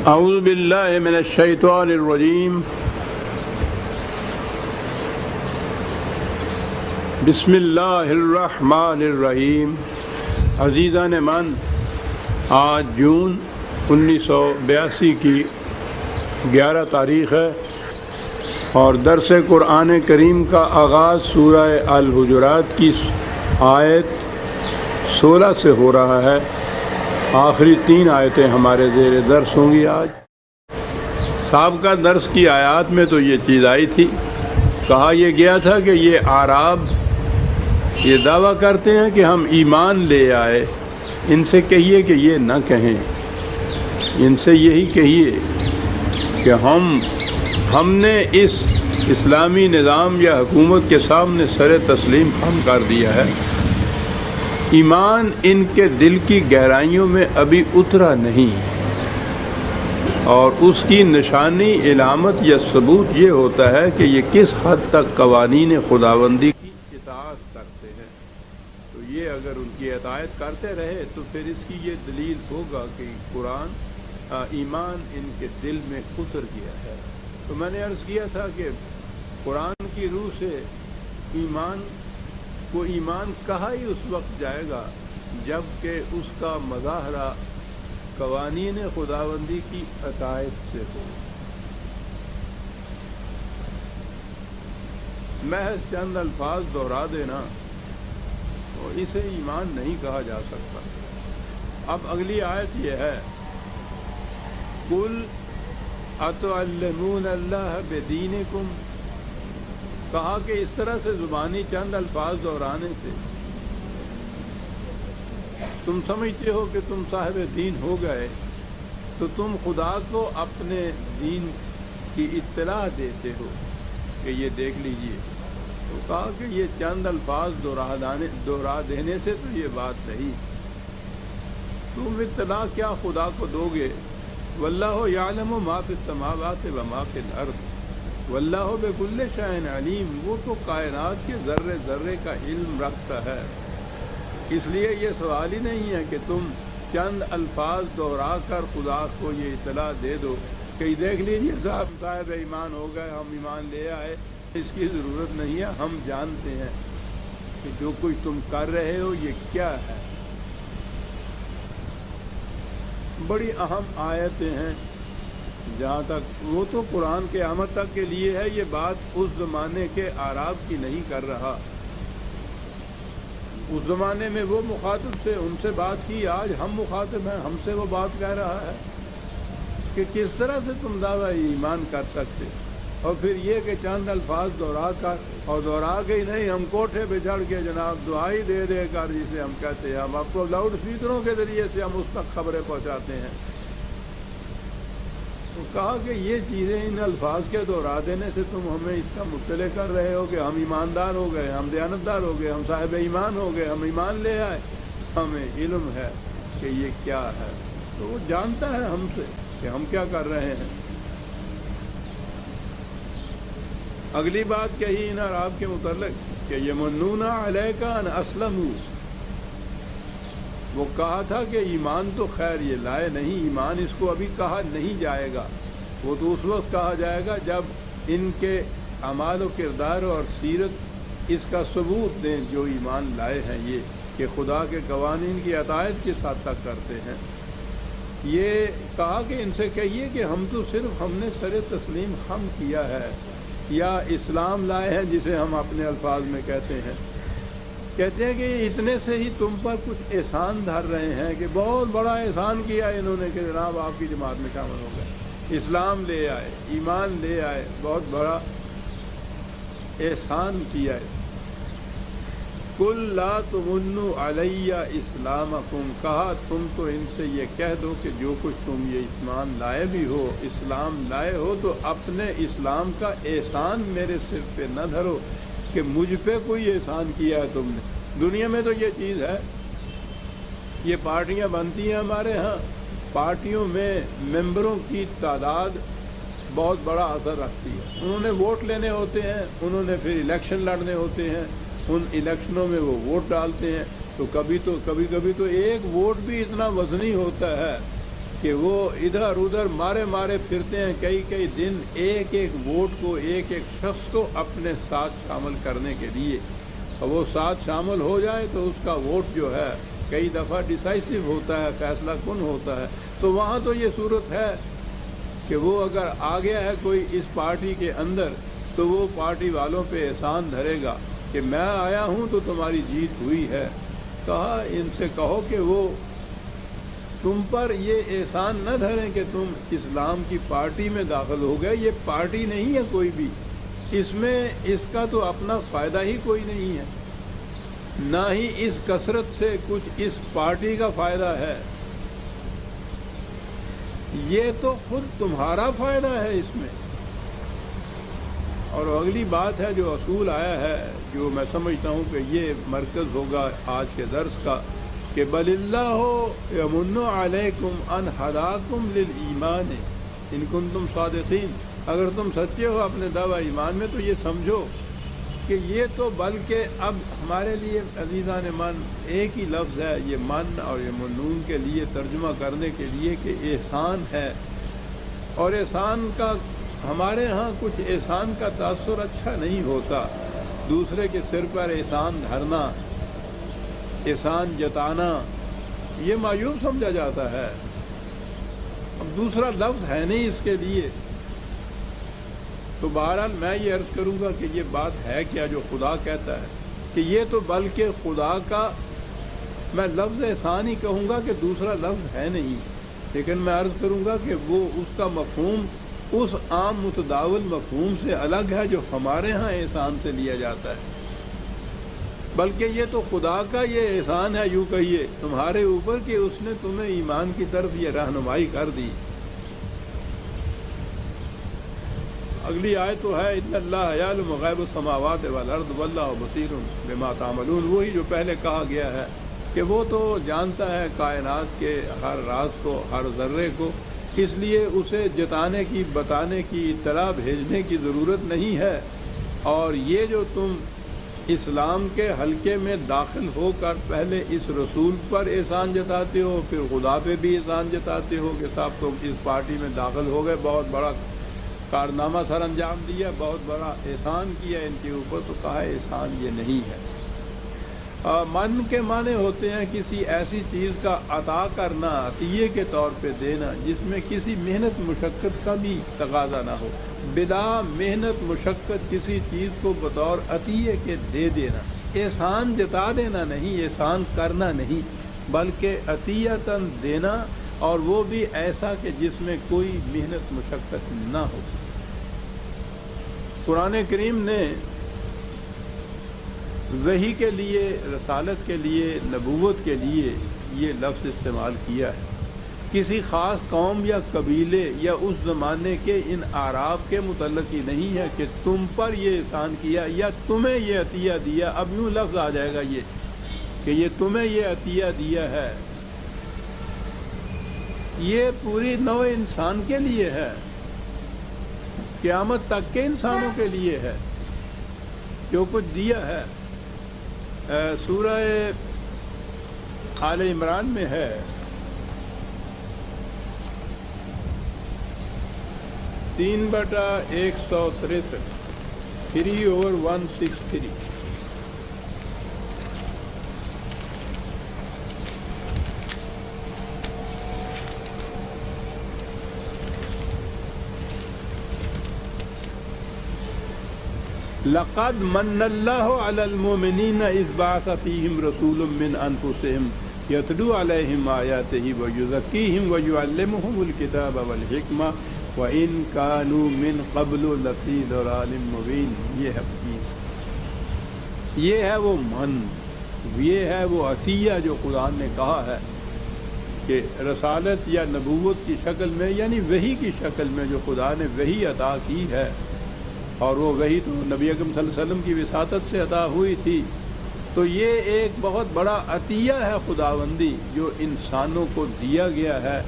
اعوذ باللہ من الشیطان الرجیم بسم اللہ الرحمن الرحیم۔ عزیزان من، آج جون 1982 کی 11 تاریخ ہے اور درس قرآن کریم کا آغاز سورہ الحجرات کی آیت 16 سے ہو رہا ہے۔ آخری 3 آیتیں ہمارے زیر درس ہوں گی آج۔ سابقہ درس کی آیات میں تو یہ چیز آئی تھی، کہا یہ گیا تھا کہ یہ اعراب یہ دعویٰ کرتے ہیں کہ ہم ایمان لے آئے، ان سے کہیے کہ یہ نہ کہیں، ان سے یہی کہیے کہ ہم نے اس اسلامی نظام یا حکومت کے سامنے سر تسلیم خم کر دیا ہے۔ ایمان ان کے دل کی گہرائیوں میں ابھی اترا نہیں، اور اس کی نشانی، علامت یا ثبوت یہ ہوتا ہے کہ یہ کس حد تک قوانین خداوندی کی اطاعت کرتے ہیں۔ تو یہ اگر ان کی اطاعت کرتے رہے تو پھر اس کی یہ دلیل ہوگا کہ ایمان ان کے دل میں اتر گیا ہے۔ تو میں نے عرض کیا تھا کہ قرآن کی روح سے ایمان کہا ہی اس وقت جائے گا جب کہ اس کا مظاہرہ قوانین خداوندی کی اطاعت سے ہو۔ محض چند الفاظ دہرا دینا تو اسے ایمان نہیں کہا جا سکتا۔ اب اگلی آیت یہ ہے، قُلْ أَتُعَلِّمُونَ اللَّهَ بِدِينِكُمْ، کہا کہ اس طرح سے زبانی چند الفاظ دہرانے سے تم سمجھتے ہو کہ تم صاحب دین ہو گئے، تو تم خدا کو اپنے دین کی اطلاع دیتے ہو کہ یہ دیکھ لیجئے۔ تو کہا کہ یہ چند الفاظ دہرا دینے سے تو یہ بات نہیں، تم اطلاع کیا خدا کو دو گے؟ واللہ یعلم ما فی السماوات و ما فی الارض واللہ بکل شیء علیم، وہ تو کائنات کے ذرے ذرے کا علم رکھتا ہے۔ اس لیے یہ سوال ہی نہیں ہے کہ تم چند الفاظ دہرا کر خدا کو یہ اطلاع دے دو کہ دیکھ لیجیے صاحب ایمان ہو گئے، ہم ایمان لے آئے۔ اس کی ضرورت نہیں ہے، ہم جانتے ہیں کہ جو کچھ تم کر رہے ہو یہ کیا ہے۔ بڑی اہم آیتیں ہیں، جہاں تک وہ تو قرآن قیامت تک کے لیے ہے، یہ بات اس زمانے کے اعراب کی نہیں کر رہا۔ اس زمانے میں وہ مخاطب سے ان سے بات کی، آج ہم مخاطب ہیں، ہم سے وہ بات کہہ رہا ہے کہ کس طرح سے تم دعویٰ ایمان کر سکتے، اور پھر یہ کہ چند الفاظ دہرا کر، اور دہرا کے ہی نہیں، ہم کوٹھے پہ چڑھ کے جناب دعائی دے دے کر جسے ہم کہتے ہیں، ہم آپ کو لاؤڈ اسپیکروں کے ذریعے سے ہم اس تک خبریں پہنچاتے ہیں۔ تو کہا کہ یہ چیزیں ان الفاظ کے دہرا دینے سے تم ہمیں اس کا مطلع کر رہے ہو کہ ہم ایماندار ہو گئے، ہم دیانتدار ہو گئے، ہم صاحب ایمان ہو گئے، ہم ایمان لے آئے، ہمیں علم ہے کہ یہ کیا ہے۔ تو وہ جانتا ہے ہم سے کہ ہم کیا کر رہے ہیں۔ اگلی بات کہی ان اعراب کے متعلق کہ یمنون علیک ان اسلموا، وہ کہا تھا کہ ایمان تو خیر یہ لائے نہیں، ایمان اس کو ابھی کہا نہیں جائے گا، وہ تو اس وقت کہا جائے گا جب ان کے اعمال و کردار اور سیرت اس کا ثبوت دیں جو ایمان لائے ہیں، یہ کہ خدا کے قوانین کی اطاعت کس حد تک کرتے ہیں۔ یہ کہا کہ ان سے کہیے کہ ہم تو صرف ہم نے سر تسلیم خم کیا ہے، یا اسلام لائے ہیں جسے ہم اپنے الفاظ میں کہتے ہیں کہ اتنے سے ہی تم پر کچھ احسان دھر رہے ہیں کہ بہت بڑا احسان کیا انہوں نے کہ جناب آپ کی جماعت میں شامل ہو گئے، اسلام لے آئے، ایمان لے آئے، بہت بڑا احسان کیا ہے۔ قُلْ لَا تُمُنُّوا عَلَيَّ إِسْلَامَكُمْ، کہا تم تو ان سے یہ کہہ دو کہ جو کچھ تم یہ ایمان لائے بھی ہو، اسلام لائے ہو، تو اپنے اسلام کا احسان میرے سر پہ نہ دھرو کہ مجھ پہ کوئی احسان کیا ہے تم نے۔ دنیا میں تو یہ چیز ہے، یہ پارٹیاں بنتی ہیں ہمارے ہاں، پارٹیوں میں ممبروں کی تعداد بہت بڑا اثر رکھتی ہے۔ انہوں نے ووٹ لینے ہوتے ہیں، انہوں نے پھر الیکشن لڑنے ہوتے ہیں، ان الیکشنوں میں وہ ووٹ ڈالتے ہیں، تو کبھی تو ایک ووٹ بھی اتنا وزنی ہوتا ہے کہ وہ ادھر ادھر مارے مارے پھرتے ہیں کئی کئی دن ایک ایک ووٹ کو، ایک ایک شخص کو اپنے ساتھ شامل کرنے کے لیے، اور وہ ساتھ شامل ہو جائے تو اس کا ووٹ جو ہے کئی دفعہ ڈیسائسو ہوتا ہے، فیصلہ کن ہوتا ہے۔ تو وہاں تو یہ صورت ہے کہ وہ اگر آ گیا ہے کوئی اس پارٹی کے اندر تو وہ پارٹی والوں پہ احسان دھرے گا کہ میں آیا ہوں تو تمہاری جیت ہوئی ہے۔ کہا ان سے کہو کہ وہ تم پر یہ احسان نہ دھریں کہ تم اسلام کی پارٹی میں داخل ہو گئے، یہ پارٹی نہیں ہے کوئی بھی، اس میں اس کا تو اپنا فائدہ ہی کوئی نہیں ہے، نہ ہی اس کثرت سے کچھ اس پارٹی کا فائدہ ہے، یہ تو خود تمہارا فائدہ ہے اس میں۔ اور اگلی بات ہے جو اصول آیا ہے، جو میں سمجھتا ہوں کہ یہ مرکز ہوگا آج کے درس کا، کہ بل اللہ یمن علیکم ان ہداکم للایمان ان کنتم صادقین، اگر تم سچے ہو اپنے دعوی ایمان میں تو یہ سمجھو کہ یہ تو بلکہ اب ہمارے لیے عزیزان من ایک ہی لفظ ہے، یہ من اور یہ منون کے لیے ترجمہ کرنے کے لیے کہ احسان ہے، اور احسان کا ہمارے ہاں کچھ احسان کا تاثر اچھا نہیں ہوتا، دوسرے کے سر پر احسان دھرنا، احسان جتانا، یہ معیوب سمجھا جاتا ہے۔ اب دوسرا لفظ ہے نہیں اس کے لیے، تو بہرحال میں یہ عرض کروں گا کہ یہ بات ہے کیا جو خدا کہتا ہے کہ یہ تو بلکہ خدا کا، میں لفظ احسان ہی کہوں گا کہ دوسرا لفظ ہے نہیں، لیکن میں عرض کروں گا کہ وہ اس کا مفہوم اس عام متداول مفہوم سے الگ ہے جو ہمارے ہاں احسان سے لیا جاتا ہے، بلکہ یہ تو خدا کا یہ احسان ہے، یوں کہیے تمہارے اوپر کہ اس نے تمہیں ایمان کی طرف یہ رہنمائی کر دی۔ اگلی آیت تو ہے ان اللہ یعلم غیب السماوات والارض واللہ بصیر بما تعملون، وہی جو پہلے کہا گیا ہے کہ وہ تو جانتا ہے کائنات کے ہر راز کو، ہر ذرے کو، اس لیے اسے جتانے کی، بتانے کی، اطلاع بھیجنے کی ضرورت نہیں ہے۔ اور یہ جو تم اسلام کے حلقے میں داخل ہو کر پہلے اس رسول پر احسان جتاتے ہو، پھر خدا پہ بھی احسان جتاتے ہو کہ صاحب تم اس پارٹی میں داخل ہو گئے، بہت بڑا کارنامہ سر انجام دیا، بہت بڑا احسان کیا ان کے اوپر، تو کہا احسان یہ نہیں ہے۔ من کے معنی ہوتے ہیں کسی ایسی چیز کا عطا کرنا، عطیے کے طور پہ دینا جس میں کسی محنت مشقت کا بھی تقاضا نہ ہو، بلا محنت مشقت کسی چیز کو بطور عطیے کے دے دینا، احسان جتا دینا نہیں، احسان کرنا نہیں، بلکہ عطیتاً دینا، اور وہ بھی ایسا کہ جس میں کوئی محنت مشقت نہ ہو۔ قرآن کریم نے وحی کے لیے، رسالت کے لیے، نبوت کے لیے یہ لفظ استعمال کیا ہے، کسی خاص قوم یا قبیلے یا اس زمانے کے ان اعراف کے متعلق ہی نہیں ہے کہ تم پر یہ احسان کیا یا تمہیں یہ عطیہ دیا۔ اب یوں لفظ آ جائے گا یہ کہ یہ تمہیں یہ عطیہ دیا ہے، یہ پوری نوع انسان کے لیے ہے، قیامت تک کے انسانوں کے لیے ہے جو کچھ دیا ہے۔ سورہ آل عمران میں ہے 3/163 3/163۔ لقد من اللہ علی المؤمنین اذ بعث فیہم رسول من انفسہم یتلو علیہم آیاتہ ویزکیہم ویعلمہم الکتاب والحکمہ وَإِن كَانُوا مِن قَبْلُ لَفِي ضَلَالٍ مُبِينٍ۔ یہ ہے چیز، یہ ہے وہ من، یہ ہے وہ عطیہ جو قرآن نے کہا ہے کہ رسالت یا نبوت کی شکل میں، یعنی وحی کی شکل میں جو خدا نے وحی عطا کی ہے، اور وہ وحی تو نبی اکرم صلی اللہ علیہ وسلم کی وساطت سے عطا ہوئی تھی، تو یہ ایک بہت بڑا عطیہ ہے خداوندی جو انسانوں کو دیا گیا ہے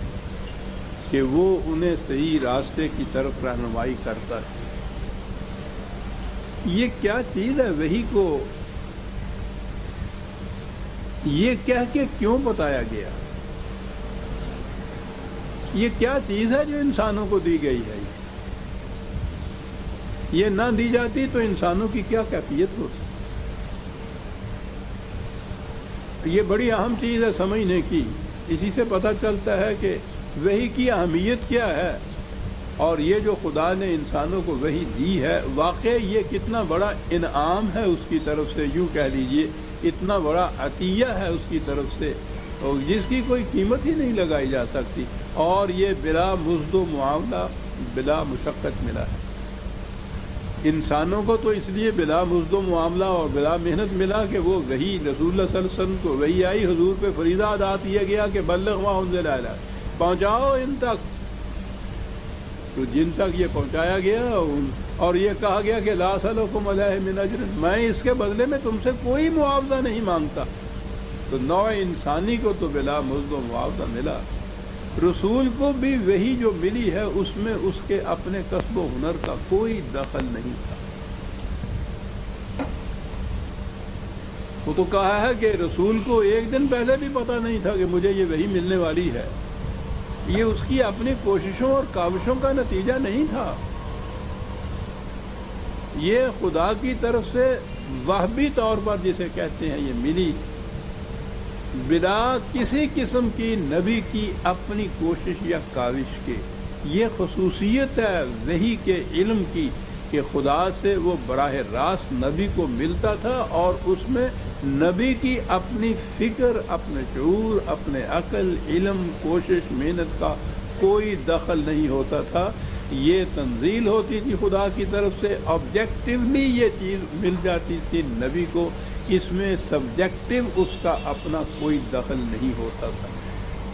کہ وہ انہیں صحیح راستے کی طرف رہنمائی کرتا ہے۔ یہ کیا چیز ہے؟ وحی کو یہ کہہ کے کیوں بتایا گیا؟ یہ کیا چیز ہے جو انسانوں کو دی گئی ہے؟ یہ نہ دی جاتی تو انسانوں کی کیا کیفیت ہوتی؟ یہ بڑی اہم چیز ہے سمجھنے کی. اسی سے پتہ چلتا ہے کہ وحی کی اہمیت کیا ہے، اور یہ جو خدا نے انسانوں کو وحی دی ہے واقعی یہ کتنا بڑا انعام ہے اس کی طرف سے، یوں کہہ لیجئے اتنا بڑا عطیہ ہے اس کی طرف سے، اور جس کی کوئی قیمت ہی نہیں لگائی جا سکتی، اور یہ بلا مزد و معاملہ بلا مشقت ملا ہے. انسانوں کو تو اس لیے بلا مزد و معاملہ اور بلا محنت ملا کہ وہ وحی رسول اللہ صلی اللہ علیہ وسلم کو وحی آئی، حضور پہ فریضہ ادا کیا گیا کہ بلغ ما انزل الیک، پہنچاؤ ان تک. تو جن تک یہ پہنچایا گیا اور یہ کہا گیا کہ لا اسألکم علیہ من اجر، میں اس کے بدلے میں تم سے کوئی معاوضہ نہیں مانگتا. تو نوع انسانی کو تو بلا مزد و معاوضہ ملا. رسول کو بھی وہی جو ملی ہے اس میں اس کے اپنے کسب و ہنر کا کوئی دخل نہیں تھا. وہ تو کہا ہے کہ رسول کو ایک دن پہلے بھی پتہ نہیں تھا کہ مجھے یہ وحی ملنے والی ہے. یہ اس کی اپنی کوششوں اور کاوشوں کا نتیجہ نہیں تھا، یہ خدا کی طرف سے وہبی طور پر جسے کہتے ہیں یہ ملی، بلا کسی قسم کی نبی کی اپنی کوشش یا کاوش کے. یہ خصوصیت ہے وحی کے علم کی کہ خدا سے وہ براہ راست نبی کو ملتا تھا، اور اس میں نبی کی اپنی فکر، اپنے شعور، اپنے عقل، علم، کوشش، محنت کا کوئی دخل نہیں ہوتا تھا. یہ تنزیل ہوتی تھی خدا کی طرف سے، آبجیکٹیولی یہ چیز مل جاتی تھی نبی کو، اس میں سبجیکٹو اس کا اپنا کوئی دخل نہیں ہوتا تھا.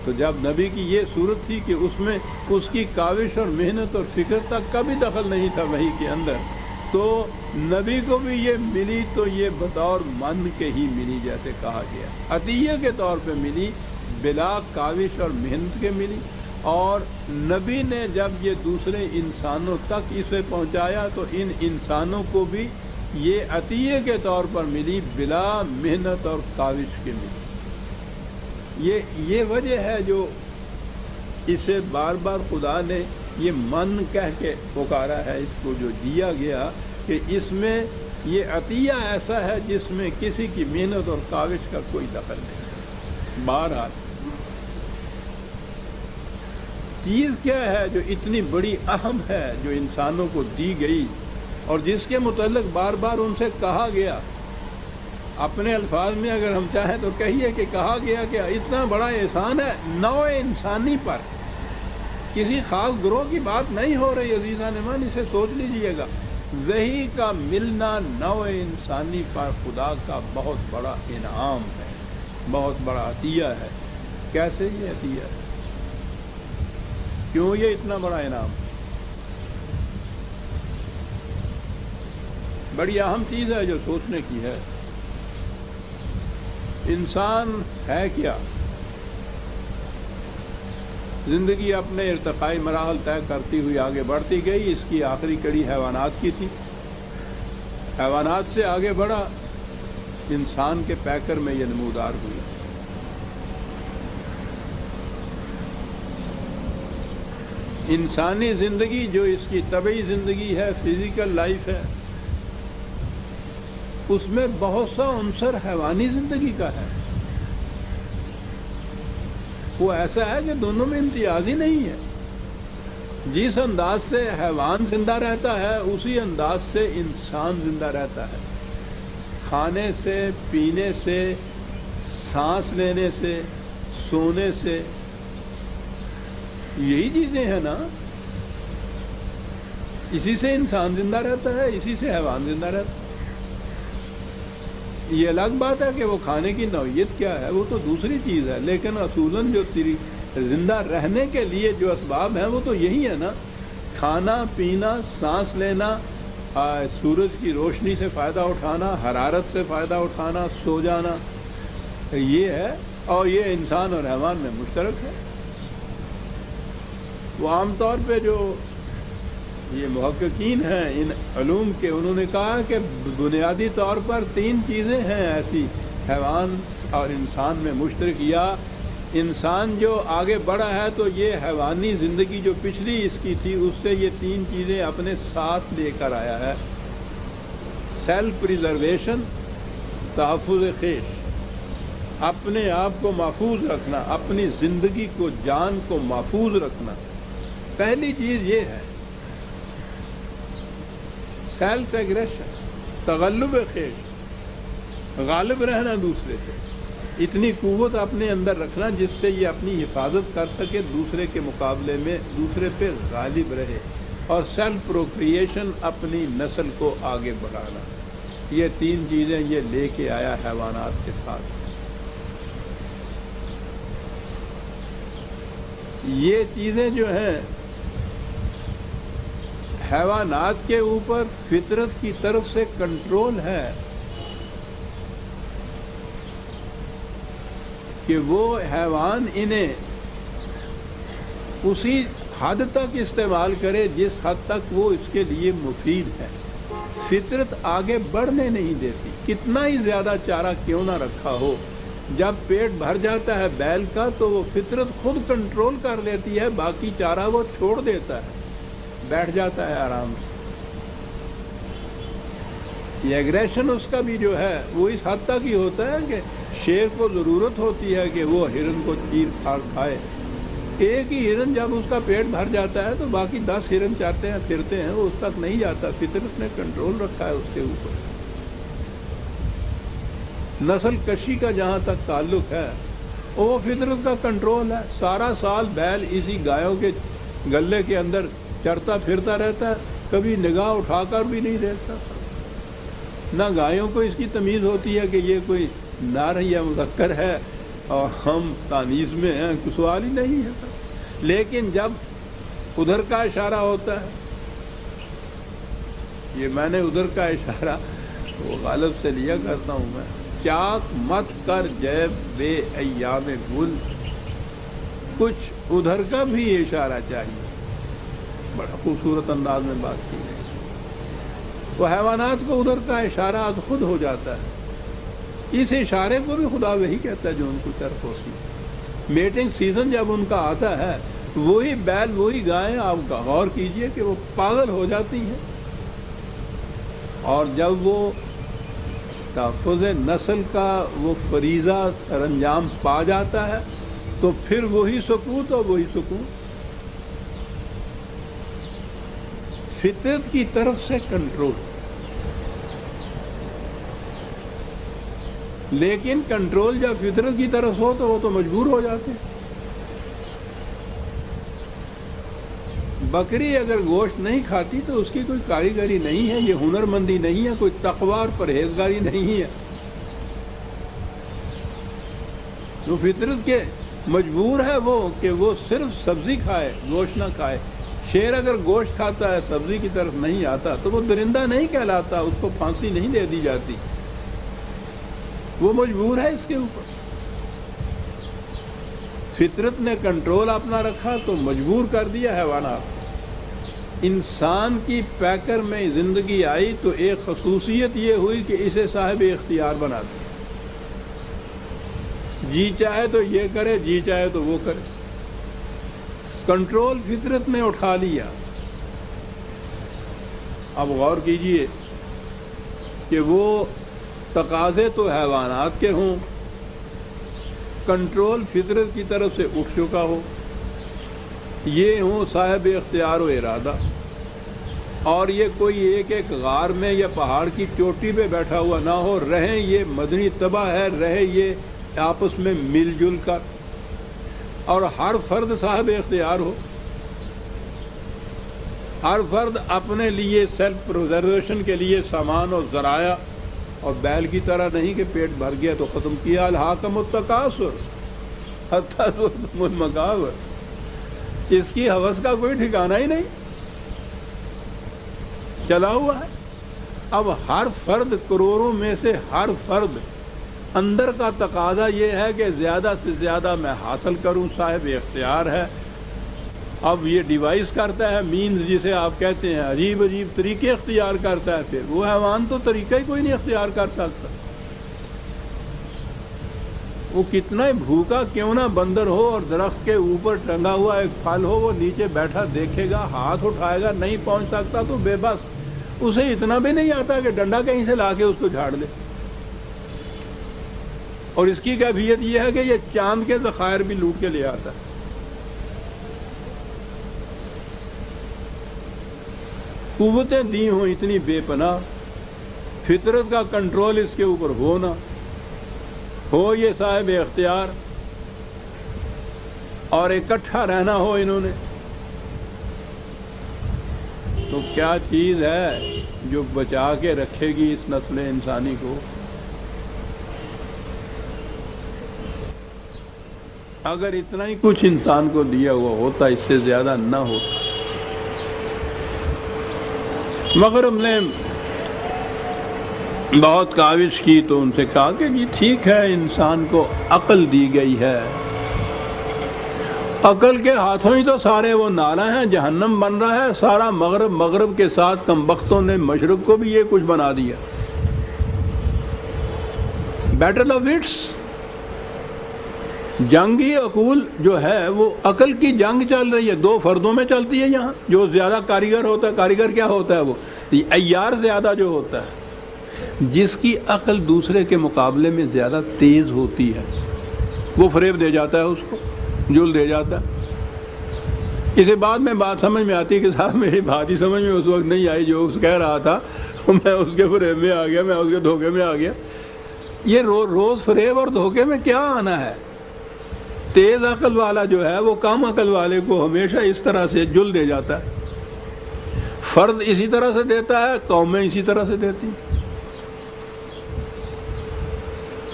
تو جب نبی کی یہ صورت تھی کہ اس میں اس کی کاوش اور محنت اور فکر تک کا بھی دخل نہیں تھا وحی کے اندر، تو نبی کو بھی یہ ملی تو یہ بطور من کے ہی ملی، جیسے کہا گیا عطیہ کے طور پہ ملی، بلا کاوش اور محنت کے ملی. اور نبی نے جب یہ دوسرے انسانوں تک اسے پہنچایا تو ان انسانوں کو بھی یہ عطیہ کے طور پر ملی، بلا محنت اور کاوش کے ملی. یہ وجہ ہے جو اسے بار بار خدا نے یہ من کہہ کے پکارا ہے، اس کو جو دیا گیا کہ اس میں یہ عطیہ ایسا ہے جس میں کسی کی محنت اور کاوش کا کوئی دخل نہیں. بہرحال چیز کیا ہے جو اتنی بڑی اہم ہے جو انسانوں کو دی گئی اور جس کے متعلق بار بار ان سے کہا گیا؟ اپنے الفاظ میں اگر ہم چاہیں تو کہیے کہ کہا گیا کہ اتنا بڑا احسان ہے نوع انسانی پر، کسی خاص گروہ کی بات نہیں ہو رہی عزیزان ایمان، اسے سوچ لیجئے گا. وحی کا ملنا نوع انسانی پر خدا کا بہت بڑا انعام ہے، بہت بڑا عطیہ ہے. کیسے یہ عطیہ ہے؟ کیوں یہ اتنا بڑا انعام؟ بڑی اہم چیز ہے جو سوچنے کی ہے. انسان ہے کیا؟ زندگی اپنے ارتقائی مراحل طے کرتی ہوئی آگے بڑھتی گئی. اس کی آخری کڑی حیوانات کی تھی، حیوانات سے آگے بڑھا، انسان کے پیکر میں یہ نمودار ہوئی. انسانی زندگی جو اس کی طبعی زندگی ہے، فزیکل لائف ہے، اس میں بہت سا عنصر حیوانی زندگی کا ہے. وہ ایسا ہے کہ دونوں میں امتیاز ہی نہیں ہے. جس انداز سے حیوان زندہ رہتا ہے اسی انداز سے انسان زندہ رہتا ہے. کھانے سے، پینے سے، سانس لینے سے، سونے سے، یہی چیزیں ہیں نا. اسی سے انسان زندہ رہتا ہے، اسی سے حیوان زندہ رہتا ہے. یہ الگ بات ہے کہ وہ کھانے کی نوعیت کیا ہے، وہ تو دوسری چیز ہے، لیکن اصولاً جو زندہ رہنے کے لیے جو اسباب ہیں وہ تو یہی ہے نا. کھانا، پینا، سانس لینا، سورج کی روشنی سے فائدہ اٹھانا، حرارت سے فائدہ اٹھانا، سو جانا، یہ ہے. اور یہ انسان اور حیوان میں مشترک ہے. وہ عام طور پہ جو یہ محققین ہیں ان علوم کے، انہوں نے کہا کہ بنیادی طور پر 3 چیزیں ہیں ایسی حیوان اور انسان میں مشترک، یا انسان جو آگے بڑھا ہے تو یہ حیوانی زندگی جو پچھلی اس کی تھی اس سے یہ تین چیزیں اپنے ساتھ لے کر آیا ہے: سیلف پریزرویشن، تحفظ خیش، اپنے آپ کو محفوظ رکھنا، اپنی زندگی کو، جان کو محفوظ رکھنا۔ پہلی چیز یہ ہے سیلف ایگریشن، تغلب خیش، غالب رہنا دوسرے سے، اتنی قوت اپنے اندر رکھنا جس سے یہ اپنی حفاظت کر سکے، دوسرے کے مقابلے میں دوسرے پہ غالب رہے۔ اور سیلف پروکریشن، اپنی نسل کو آگے بڑھانا۔ یہ تین چیزیں یہ لے کے آیا حیوانات کے ساتھ۔ یہ چیزیں جو ہیں حیوانات کے اوپر فطرت کی طرف سے کنٹرول ہے کہ وہ حیوان انہیں اسی حد تک استعمال کرے جس حد تک وہ اس کے لیے مفید ہے۔ فطرت آگے بڑھنے نہیں دیتی، کتنا ہی زیادہ چارہ کیوں نہ رکھا ہو، جب پیٹ بھر جاتا ہے بیل کا تو وہ فطرت خود کنٹرول کر لیتی ہے، باقی چارہ وہ چھوڑ دیتا ہے، بیٹھ جاتا ہے آرام سے۔ یہ ایگریشن اس کا بھی جو ہے وہ اس حد تک ہی ہوتا ہے کہ شیر کو ضرورت ہوتی ہے کہ وہ ہرن کو چیر پھاڑ کھائے۔ ایک ہی ہرن جب اس کا پیٹ بھر جاتا ہے تو باقی 10 ہرن چاہتے ہیں پھرتے ہیں، وہ اس تک نہیں جاتا، فطرت نے کنٹرول رکھا ہے اس کے اوپر۔ نسل کشی کا جہاں تک تعلق ہے وہ فطرت کا کنٹرول ہے۔ سارا سال بیل اسی گایوں کے گلے کے اندر چرتا پھرتا رہتا ہے، کبھی نگاہ اٹھا کر بھی نہیں دیکھتا۔ نہ گایوں کو اس کی تمیز ہوتی ہے کہ یہ کوئی نر یا مذکر ہے اور ہم تانیث میں ہیں، کوئی سوال ہی نہیں ہے۔ لیکن جب ادھر کا اشارہ ہوتا ہے، یہ میں نے ادھر کا اشارہ وہ غالب سے لیا کرتا ہوں میں، چاک مت کر جیب بے ایام گل، کچھ ادھر کا بھی اشارہ چاہیے۔ بڑا خوبصورت انداز میں بات کی ہے۔ وہ حیوانات کو ادھر کا اشارہ از خود ہو جاتا ہے۔ اس اشارے کو بھی خدا وہی کہتا ہے جو ان کو طرف ہوتی ہے۔ میٹنگ سیزن جب ان کا آتا ہے، وہی بیل وہی گائیں، آپ غور کیجئے کہ وہ پاگل ہو جاتی ہیں، اور جب وہ تحفظ نسل کا وہ فریضہ سر انجام پا جاتا ہے تو پھر وہی سکوت اور وہی سکون فطرت کی طرف سے کنٹرول۔ لیکن کنٹرول جب فطرت کی طرف ہو تو وہ تو مجبور ہو جاتے ہیں۔ بکری اگر گوشت نہیں کھاتی تو اس کی کوئی کاریگری نہیں ہے، یہ ہنر مندی نہیں ہے، کوئی تقوی اور پرہیزگاری نہیں ہے، جو فطرت کے مجبور ہے وہ کہ وہ صرف سبزی کھائے، گوشت نہ کھائے۔ شیر اگر گوشت کھاتا ہے، سبزی کی طرف نہیں آتا تو وہ درندہ نہیں کہلاتا، اس کو پھانسی نہیں دے دی جاتی، وہ مجبور ہے اس کے اوپر۔ فطرت نے کنٹرول اپنا رکھا تو مجبور کر دیا حیوانات۔ انسان کی پیکر میں زندگی آئی تو ایک خصوصیت یہ ہوئی کہ اسے صاحب اختیار بنا دیا، جی چاہے تو یہ کرے، جی چاہے تو وہ کرے۔ کنٹرول فطرت نے اٹھا لیا۔ اب غور کیجئے کہ وہ تقاضے تو حیوانات کے ہوں، کنٹرول فطرت کی طرف سے اٹھ چکا ہو، یہ ہوں صاحب اختیار و ارادہ، اور یہ کوئی ایک ایک غار میں یا پہاڑ کی چوٹی پہ بیٹھا ہوا نہ ہو، رہیں یہ مدنی طبع ہے، رہے یہ آپس میں مل جل کر، اور ہر فرد صاحب اختیار ہو، ہر فرد اپنے لیے سیلف پریزرویشن کے لیے سامان اور ذرائع، اور بیل کی طرح نہیں کہ پیٹ بھر گیا تو ختم کیا۔ الحاکم التکاثر حتی زرتم المقابر، اس کی ہوس کا کوئی ٹھکانہ ہی نہیں، چلا ہوا ہے۔ اب ہر فرد، کروڑوں میں سے ہر فرد، اندر کا تقاضا یہ ہے کہ زیادہ سے زیادہ میں حاصل کروں، صاحب اختیار ہے۔ اب یہ ڈیوائس کرتا ہے، مینز جسے آپ کہتے ہیں، عجیب عجیب طریقے اختیار کرتا ہے، پھر وہ حیوان تو طریقہ ہی کوئی نہیں اختیار کر سکتا۔ وہ کتنا ہی بھوکا کیوں نہ بندر ہو اور درخت کے اوپر ٹنگا ہوا ایک پھل ہو، وہ نیچے بیٹھا دیکھے گا، ہاتھ اٹھائے گا، نہیں پہنچ سکتا تو بے بس، اسے اتنا بھی نہیں آتا کہ ڈنڈا کہیں سے لا کے اس کو جھاڑ دے۔ اور اس کی کیفیت یہ ہے کہ یہ چاند کے ذخائر بھی لوٹ کے لے آتا ہے۔ قوتیں دی ہوں اتنی بے پناہ، فطرت کا کنٹرول اس کے اوپر ہونا ہو، یہ صاحب اختیار، اور اکٹھا رہنا ہو انہوں نے، تو کیا چیز ہے جو بچا کے رکھے گی اس نسل انسانی کو؟ اگر اتنا ہی کچھ انسان کو دیا ہوا ہوتا، اس سے زیادہ نہ ہوتا۔ مغرب نے بہت کاوش کی تو ان سے کہا کہ جی ٹھیک ہے، انسان کو عقل دی گئی ہے، عقل کے ہاتھوں ہی تو سارے وہ نعرہ ہیں، جہنم بن رہا ہے سارا مغرب، مغرب کے ساتھ کمبختوں نے مشرق کو بھی یہ کچھ بنا دیا۔ بیٹل آف وٹس، جنگی عقول جو ہے وہ عقل کی جنگ چل رہی ہے، دو فردوں میں چلتی ہے یہاں۔ جو زیادہ کاریگر ہوتا ہے، کاریگر کیا ہوتا ہے؟ وہ عیار زیادہ جو ہوتا ہے، جس کی عقل دوسرے کے مقابلے میں زیادہ تیز ہوتی ہے، وہ فریب دے جاتا ہے، اس کو جل دے جاتا ہے۔ اسے بعد میں بات سمجھ میں آتی ہے کہ صاحب میری بات ہی سمجھ میں اس وقت نہیں آئی جو اس کہہ رہا تھا، میں اس کے فریب میں آ گیا، میں اس کے دھوکے میں آ گیا۔ یہ روز فریب اور دھوکے میں کیا آنا ہے؟ تیز عقل والا جو ہے وہ کم عقل والے کو ہمیشہ اس طرح سے جل دے جاتا ہے۔ فرد اسی طرح سے دیتا ہے، قومیں اسی طرح سے دیتی ہیں۔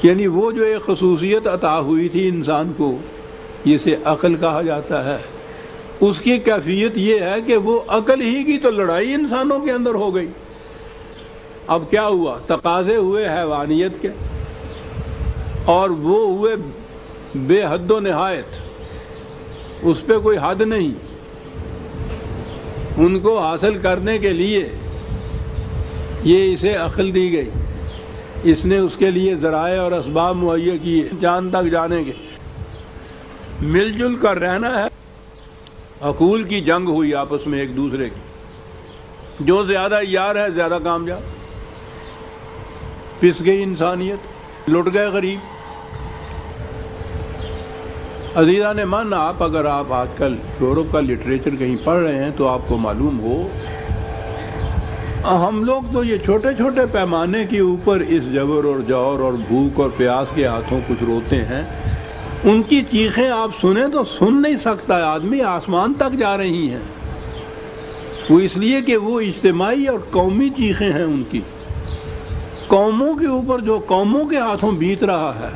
یعنی وہ جو ایک خصوصیت عطا ہوئی تھی انسان کو، جسے عقل کہا جاتا ہے، اس کی کیفیت یہ ہے کہ وہ عقل ہی کی تو لڑائی انسانوں کے اندر ہو گئی۔ اب کیا ہوا؟ تقاضے ہوئے حیوانیت کے، اور وہ ہوئے بے حد و نہایت، اس پہ کوئی حد نہیں۔ ان کو حاصل کرنے کے لیے یہ اسے عقل دی گئی، اس نے اس کے لیے ذرائع اور اسباب مہیا کیے، جان تک جانے کے۔ مل جل کر رہنا ہے، عقول کی جنگ ہوئی آپس میں ایک دوسرے کی، جو زیادہ یار ہے زیادہ کامیاب۔ پس گئی انسانیت، لٹ گئے غریب۔ عزیزان من، اگر آپ آج کل یورپ کا لٹریچر کہیں پڑھ رہے ہیں تو آپ کو معلوم ہو، ہم لوگ تو یہ چھوٹے چھوٹے پیمانے کے اوپر اس جبر اور جور اور بھوک اور پیاس کے ہاتھوں کچھ روتے ہیں، ان کی چیخیں آپ سنیں تو سن نہیں سکتا آدمی، آسمان تک جا رہی ہیں۔ وہ اس لیے کہ وہ اجتماعی اور قومی چیخیں ہیں ان کی، قوموں کے اوپر جو قوموں کے ہاتھوں بیت رہا ہے۔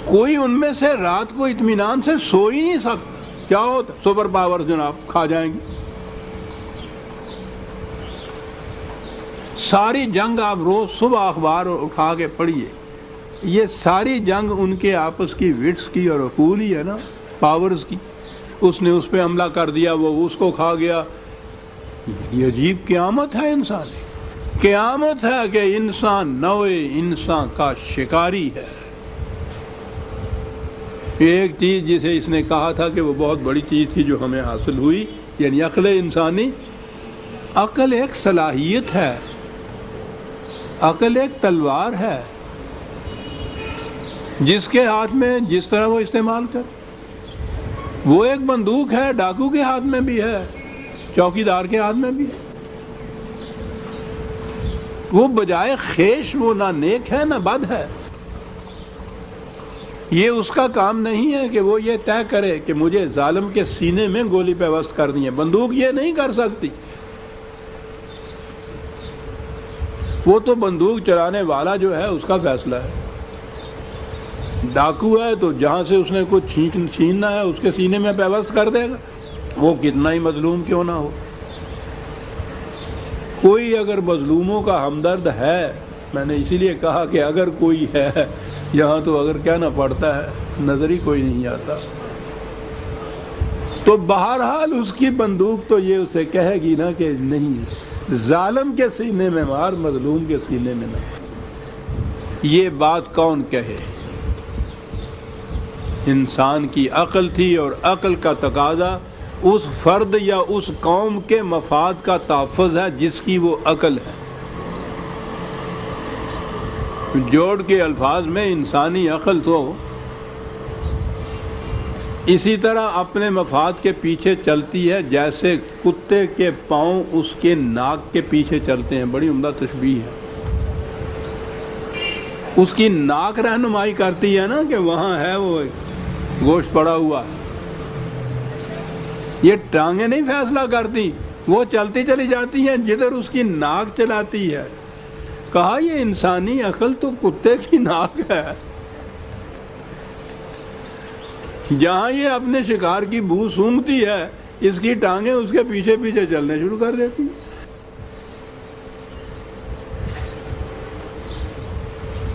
کوئی ان میں سے رات کو اطمینان سے سو ہی نہیں سکتا۔ کیا ہوتا؟ سپر پاور جناب کھا جائیں گے۔ ساری جنگ آپ روز صبح اخبار اٹھا کے پڑھیے، یہ ساری جنگ ان کے آپس کی وٹس کی اور عقول ہی ہے نا، پاورز کی۔ اس نے اس پہ حملہ کر دیا، وہ اس کو کھا گیا۔ یہ عجیب قیامت ہے انسانی، قیامت ہے کہ انسان نوع انسان کا شکاری ہے۔ ایک چیز جسے اس نے کہا تھا کہ وہ بہت بڑی چیز تھی جو ہمیں حاصل ہوئی، یعنی عقل انسانی۔ عقل ایک صلاحیت ہے، عقل ایک تلوار ہے، جس کے ہاتھ میں جس طرح وہ استعمال کر۔ وہ ایک بندوق ہے، ڈاکو کے ہاتھ میں بھی ہے، چوکی دار کے ہاتھ میں بھی ہے۔ وہ بجائے خیش وہ نہ نیک ہے نہ بد ہے۔ یہ اس کا کام نہیں ہے کہ وہ یہ طے کرے کہ مجھے ظالم کے سینے میں گولی پیوست کرنی ہے۔ بندوق یہ نہیں کر سکتی۔ وہ تو بندوق چلانے والا جو ہے اس کا فیصلہ ہے۔ ڈاکو ہے تو جہاں سے اس نے کچھ چھیننا ہے اس کے سینے میں پیوست کر دے گا، وہ کتنا ہی مظلوم کیوں نہ ہو۔ کوئی اگر مظلوموں کا ہمدرد ہے، میں نے اسی لیے کہا کہ اگر کوئی ہے یہاں، تو اگر کیا نہ پڑتا ہے، نظر ہی کوئی نہیں آتا، تو بہرحال اس کی بندوق تو یہ اسے کہے گی نا کہ نہیں، ظالم کے سینے میں مار، مظلوم کے سینے میں نہ۔ یہ بات کون کہے؟ انسان کی عقل تھی، اور عقل کا تقاضا اس فرد یا اس قوم کے مفاد کا تحفظ ہے جس کی وہ عقل ہے۔ جوڑ کے الفاظ میں انسانی عقل تو اسی طرح اپنے مفاد کے پیچھے چلتی ہے جیسے کتے کے پاؤں اس کے ناک کے پیچھے چلتے ہیں۔ بڑی عمدہ تشبیہ ہے۔ اس کی ناک رہنمائی کرتی ہے نا کہ وہاں ہے وہ گوشت پڑا ہوا، یہ ٹانگیں نہیں فیصلہ کرتی، وہ چلتی چلی جاتی ہیں جدھر اس کی ناک چلاتی ہے۔ کہا یہ انسانی عقل تو کتے کی ناک ہے، جہاں یہ اپنے شکار کی بو سونگتی ہے اس کی ٹانگیں اس کے پیچھے پیچھے چلنے شروع کر دیتی۔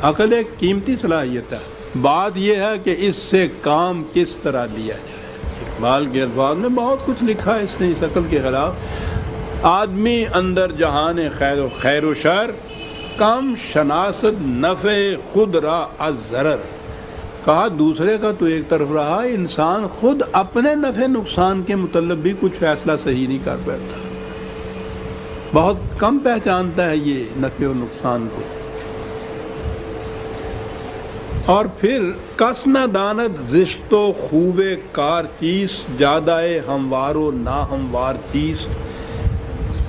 عقل ایک قیمتی صلاحیت ہے، بات یہ ہے کہ اس سے کام کس طرح لیا جائے۔ اقبال کے الفاظ میں بہت کچھ لکھا ہے اس نے اس عقل کے خلاف۔ آدمی اندر جہان خیر و شر، کم شناست نفع خود را از ضرر۔ کہا دوسرے کا تو ایک طرف رہا، انسان خود اپنے نفع نقصان کے متعلق بھی کچھ فیصلہ صحیح نہیں کر بیٹھتا، بہت کم پہچانتا ہے یہ نفع و نقصان کو۔ اور پھر کس نہ داند زشت و خوب کار چیز، جادائے ہموار و نا ہموار چیز،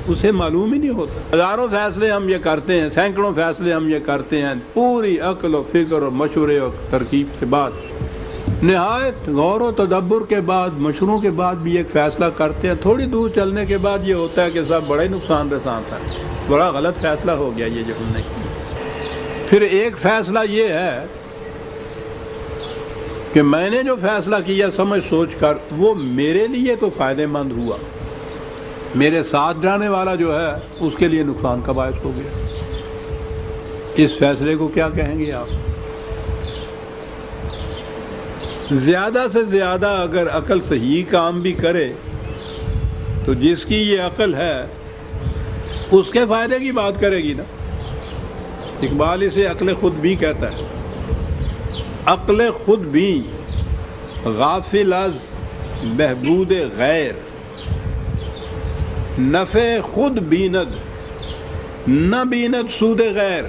اسے معلوم ہی نہیں ہوتا۔ ہزاروں فیصلے ہم یہ کرتے ہیں، سینکڑوں فیصلے ہم یہ کرتے ہیں، پوری عقل و فکر اور مشورے اور ترکیب کے بعد، نہایت غور و تدبر کے بعد، مشوروں کے بعد بھی ایک فیصلہ کرتے ہیں۔ تھوڑی دور چلنے کے بعد یہ ہوتا ہے کہ صاحب بڑا ہی نقصان رساں تھا، بڑا غلط فیصلہ ہو گیا یہ جو ہم نے کیا۔ پھر ایک فیصلہ یہ ہے کہ میں نے جو فیصلہ کیا سمجھ سوچ کر وہ میرے لیے تو فائدہ مند ہوا، میرے ساتھ جانے والا جو ہے اس کے لیے نقصان کا باعث ہو گیا۔ اس فیصلے کو کیا کہیں گے آپ؟ زیادہ سے زیادہ اگر عقل صحیح کام بھی کرے تو جس کی یہ عقل ہے اس کے فائدے کی بات کرے گی نا۔ اقبال اسے عقل خود بھی کہتا ہے۔ عقل خود بھی غافل از بہبود غیر، نفع خود بیند نہ بیند سود غیر۔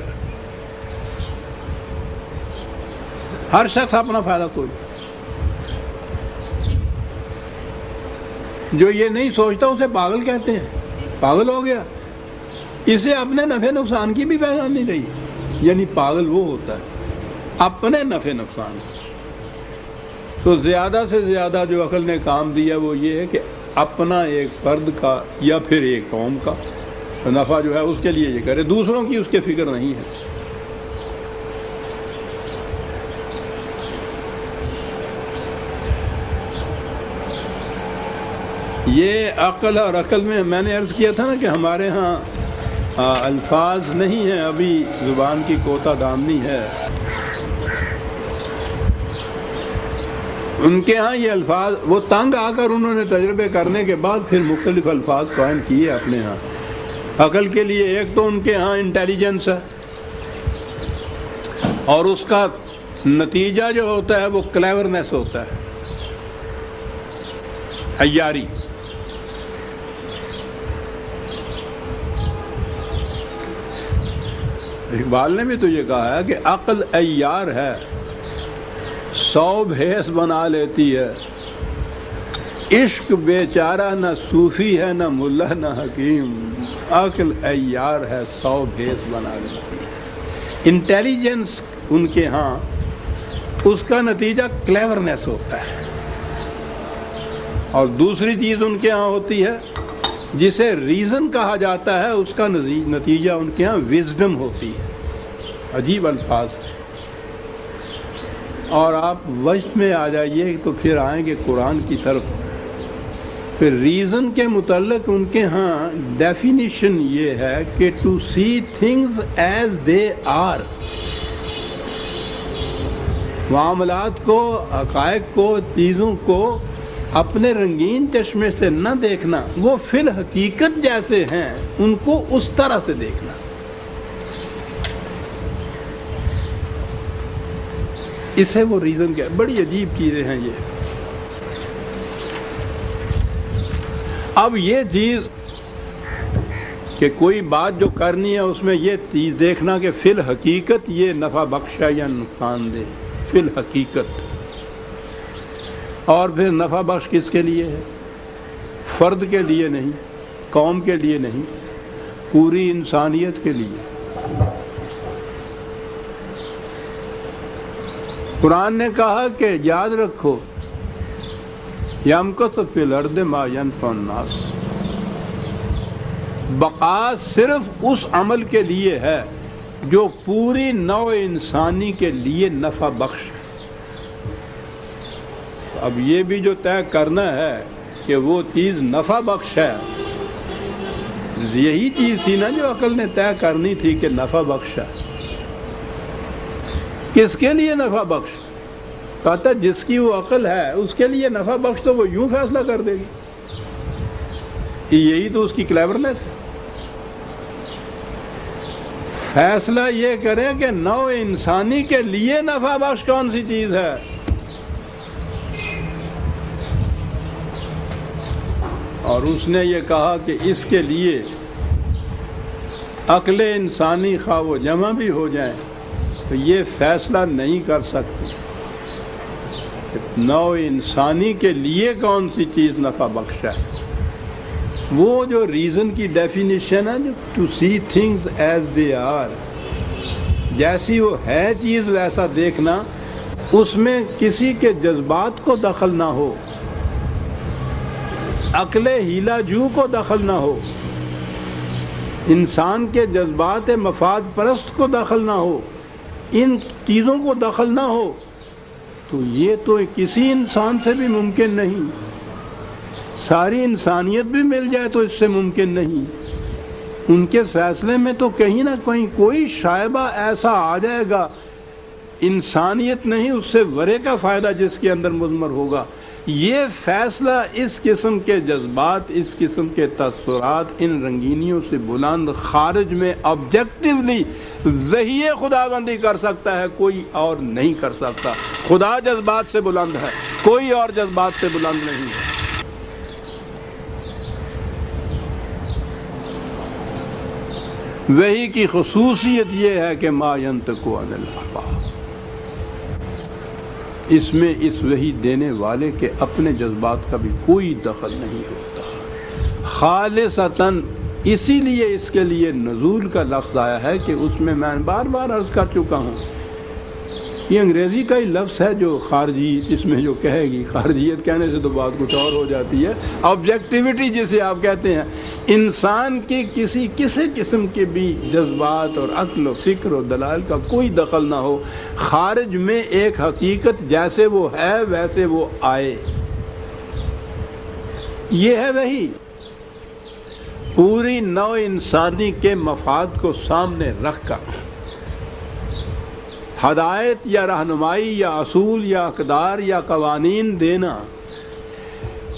ہر شخص اپنا فائدہ کوئی، جو یہ نہیں سوچتا اسے پاگل کہتے ہیں، پاگل ہو گیا، اسے اپنے نفع نقصان کی بھی پہچان نہیں رہی۔ یعنی پاگل وہ ہوتا ہے اپنے نفع نقصان۔ تو زیادہ سے زیادہ جو عقل نے کام دیا وہ یہ ہے کہ اپنا ایک فرد کا یا پھر ایک قوم کا نفع جو ہے اس کے لیے یہ کرے، دوسروں کی اس کے فکر نہیں ہے۔ یہ عقل اور عقل میں نے عرض کیا تھا نا کہ ہمارے ہاں الفاظ نہیں ہیں، ابھی زبان کی کوتا دامنی ہے۔ ان کے ہاں یہ الفاظ وہ تنگ آ کر انہوں نے تجربے کرنے کے بعد پھر مختلف الفاظ قائم کیے اپنے ہاں عقل کے لیے۔ ایک تو ان کے ہاں انٹیلیجنس ہے، اور اس کا نتیجہ جو ہوتا ہے وہ کلیورنس ہوتا ہے، عیاری۔ اقبال نے بھی تو یہ کہا ہے کہ عقل عیار ہے، 100 بھیس بنا لیتی ہے، عشق بیچارہ نہ صوفی ہے نہ ملا نہ حکیم، عقل عیار ہے 100 بھیس بنا لیتی ہے۔ انٹیلیجنس ان کے ہاں اس کا نتیجہ کلیورنس ہوتا ہے، اور دوسری چیز ان کے ہاں ہوتی ہے جسے ریزن کہا جاتا ہے، اس کا نتیجہ ان کے ہاں وزڈم ہوتی ہے۔ عجیب الفاظ ہے۔ اور آپ وجد میں آ جائیے تو پھر آئیں گے قرآن کی طرف۔ پھر ریزن کے متعلق ان کے ہاں ڈیفینیشن یہ ہے کہ to see things as they are, معاملات کو، حقائق کو، چیزوں کو اپنے رنگین چشمے سے نہ دیکھنا، وہ فی الحقیقت جیسے ہیں ان کو اس طرح سے دیکھنا۔ اسے وہ ریزن کیا؟ بڑی عجیب چیزیں ہیں یہ. اب یہ چیز کہ کوئی بات جو کرنی ہے اس میں یہ چیز دیکھنا کہ فی الحقیقت یہ نفع بخش ہے یا نقصان دہ، فی الحقیقت. اور پھر نفع بخش کس کے لیے ہے؟ فرد کے لیے نہیں، قوم کے لیے نہیں، پوری انسانیت کے لیے. قرآن نے کہا کہ یاد رکھو یمکث فی الارض ما ینفع الناس، بقا صرف اس عمل کے لیے ہے جو پوری نوع انسانی کے لیے نفع بخش ہے. اب یہ بھی جو طے کرنا ہے کہ وہ چیز نفع بخش ہے، یہی چیز تھی نا جو عقل نے طے کرنی تھی کہ نفع بخش ہے. کس کے لیے نفع بخش؟ کہتا جس کی وہ عقل ہے اس کے لیے نفع بخش تو وہ یوں فیصلہ کر دے گی. یہی تو اس کی کلیورنس. فیصلہ یہ کرے کہ نوع انسانی کے لیے نفع بخش کون سی چیز ہے. اور اس نے یہ کہا کہ اس کے لیے عقل انسانی خواہ وہ جمع بھی ہو جائیں تو یہ فیصلہ نہیں کر سکتی نوع انسانی کے لیے کون سی چیز نفع بخش ہے. وہ جو ریزن کی ڈیفینیشن ہے جو to see things as they are, جیسی وہ ہے چیز ویسا دیکھنا، اس میں کسی کے جذبات کو دخل نہ ہو، عقل ہیلا جو کو دخل نہ ہو، انسان کے جذبات مفاد پرست کو دخل نہ ہو، ان چیزوں کو دخل نہ ہو، تو یہ تو کسی انسان سے بھی ممکن نہیں. ساری انسانیت بھی مل جائے تو اس سے ممکن نہیں. ان کے فیصلے میں تو کہیں نہ کہیں کوئی شائبہ ایسا آ جائے گا، انسانیت نہیں اس سے ورے کا فائدہ جس کے اندر مضمر ہوگا. یہ فیصلہ اس قسم کے جذبات، اس قسم کے تاثرات، ان رنگینیوں سے بلند خارج میں آبجیکٹیولی وحی خداوندی کر سکتا ہے، کوئی اور نہیں کر سکتا. خدا جذبات سے بلند ہے، کوئی اور جذبات سے بلند نہیں ہے. وحی کی خصوصیت یہ ہے کہ ما ینطق عن الہوا، اس میں اس وحی دینے والے کے اپنے جذبات کا بھی کوئی دخل نہیں ہوتا. خالصتاً اسی لیے اس کے لیے نزول کا لفظ آیا ہے کہ اس میں بار بار عرض کر چکا ہوں، یہ انگریزی کا ہی لفظ ہے جو خارجی اس میں جو کہے گی، خارجیت کہنے سے تو بات کچھ اور ہو جاتی ہے. آبجیکٹیوٹی جسے آپ کہتے ہیں، انسان کی کسی قسم کے بھی جذبات اور عقل و فکر و دلائل کا کوئی دخل نہ ہو، خارج میں ایک حقیقت جیسے وہ ہے ویسے وہ آئے. یہ ہے وہی پوری نوع انسانی کے مفاد کو سامنے رکھ کر ہدایت یا رہنمائی یا اصول یا اقدار یا قوانین دینا.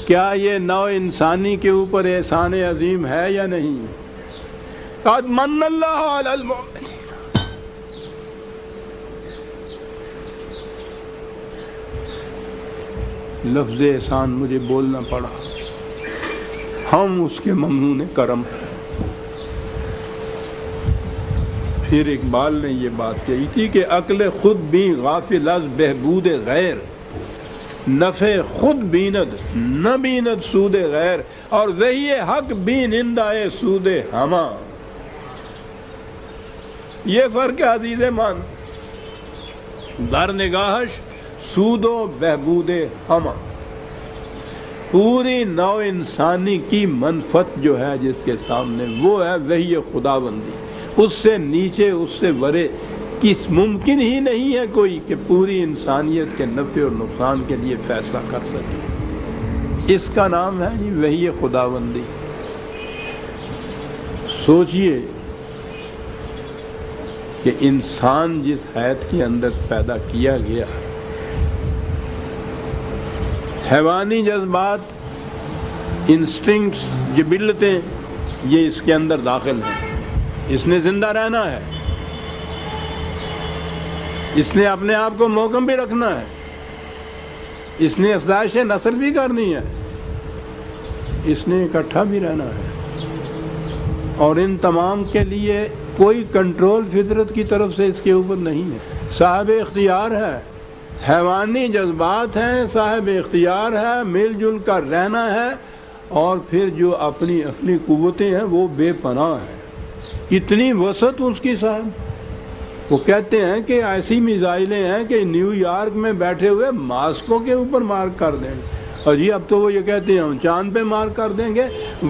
کیا یہ نوع انسانی کے اوپر احسان عظیم ہے یا نہیں؟ قد من اللہ علی المؤمنین. لفظ احسان مجھے بولنا پڑا، ہم اس کے ممنون کرم ہیں. پھر اقبال نے یہ بات کہی تھی کہ عقل خود بھی غافل از بہبود غیر، نفع خود بیند نہ بیند سود غیر، اور وہی حق بینندہ سود ہما. یہ فرق ہے عزیز مان، در نگاہش سود و بہبود ہما. پوری نوع انسانی کی منفعت جو ہے جس کے سامنے وہ ہے وحی خداوندی. اس سے نیچے، اس سے ورے کس ممکن ہی نہیں ہے کوئی کہ پوری انسانیت کے نفع اور نقصان کے لیے فیصلہ کر سکے. اس کا نام ہے جی وحی خداوندی. سوچئے کہ انسان جس حیات کے اندر پیدا کیا گیا، حیوانی جذبات، انسٹنکٹس، جبلتیں، یہ اس کے اندر داخل ہیں. اس نے زندہ رہنا ہے. اس نے اپنے آپ کو محکم بھی رکھنا ہے، اس نے افزائش نسل بھی کرنی ہے، اس نے اکٹھا بھی رہنا ہے، اور ان تمام کے لیے کوئی کنٹرول فطرت کی طرف سے اس کے اوپر نہیں ہے۔ صاحب اختیار ہے، حیوانی جذبات ہیں، صاحب اختیار ہے، مل جل کر رہنا ہے، اور پھر جو اپنی اصلی قوتیں ہیں وہ بے پناہ ہیں، اتنی وسعت اس کی صاحب۔ وہ کہتے ہیں کہ ایسی میزائلیں ہیں کہ نیو یارک میں بیٹھے ہوئے ماسکو کے اوپر مار کر دیں گے، اور یہ اب تو وہ یہ کہتے ہیں ہم چاند پہ مار کر دیں گے۔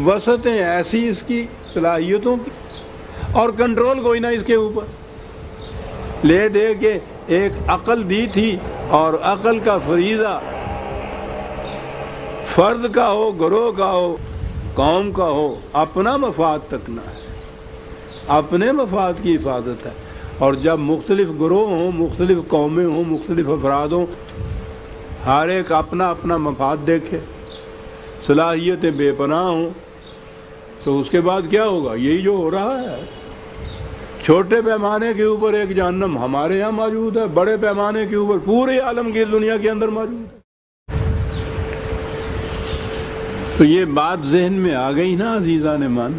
وسعتیں ایسی اس کی صلاحیتوں کی، اور کنٹرول کوئی نہ اس کے اوپر لے دے کے ایک عقل دی تھی، اور عقل کا فریضہ فرد کا ہو، گروہ کا ہو، قوم کا ہو، اپنا مفاد تکنا ہے، اپنے مفاد کی حفاظت ہے۔ اور جب مختلف گروہ ہوں، مختلف قومیں ہوں، مختلف افراد ہوں، ہر ایک اپنا اپنا مفاد دیکھے، صلاحیتیں بے پناہ ہوں، تو اس کے بعد کیا ہوگا؟ یہی جو ہو رہا ہے۔ چھوٹے پیمانے کے اوپر ایک جہنم ہمارے یہاں موجود ہے، بڑے پیمانے کے اوپر پورے عالمگیر دنیا کے اندر موجود ہے۔ تو یہ بات ذہن میں آ گئی نا عزیزان مان،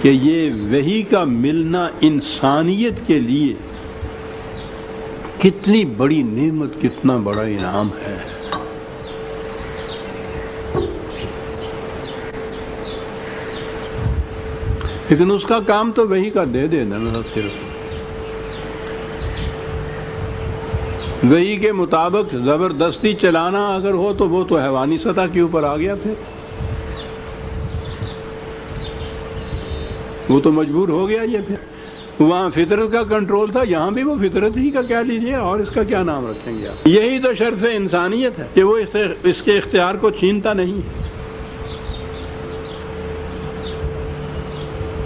کہ یہ وحی کا ملنا انسانیت کے لیے کتنی بڑی نعمت، کتنا بڑا انعام ہے۔ لیکن اس کا کام تو وحی کا دے دینا نا، صرف وحی کے مطابق زبردستی چلانا اگر ہو تو وہ تو حیوانی سطح کے اوپر آ گیا، پھر وہ تو مجبور ہو گیا۔ یہ پھر وہاں فطرت کا کنٹرول تھا، یہاں بھی وہ فطرت ہی کا کہہ لیجیے، اور اس کا کیا نام رکھیں گے آپ؟ یہی تو شرف انسانیت ہے کہ وہ اس کے اختیار کو چھینتا نہیں،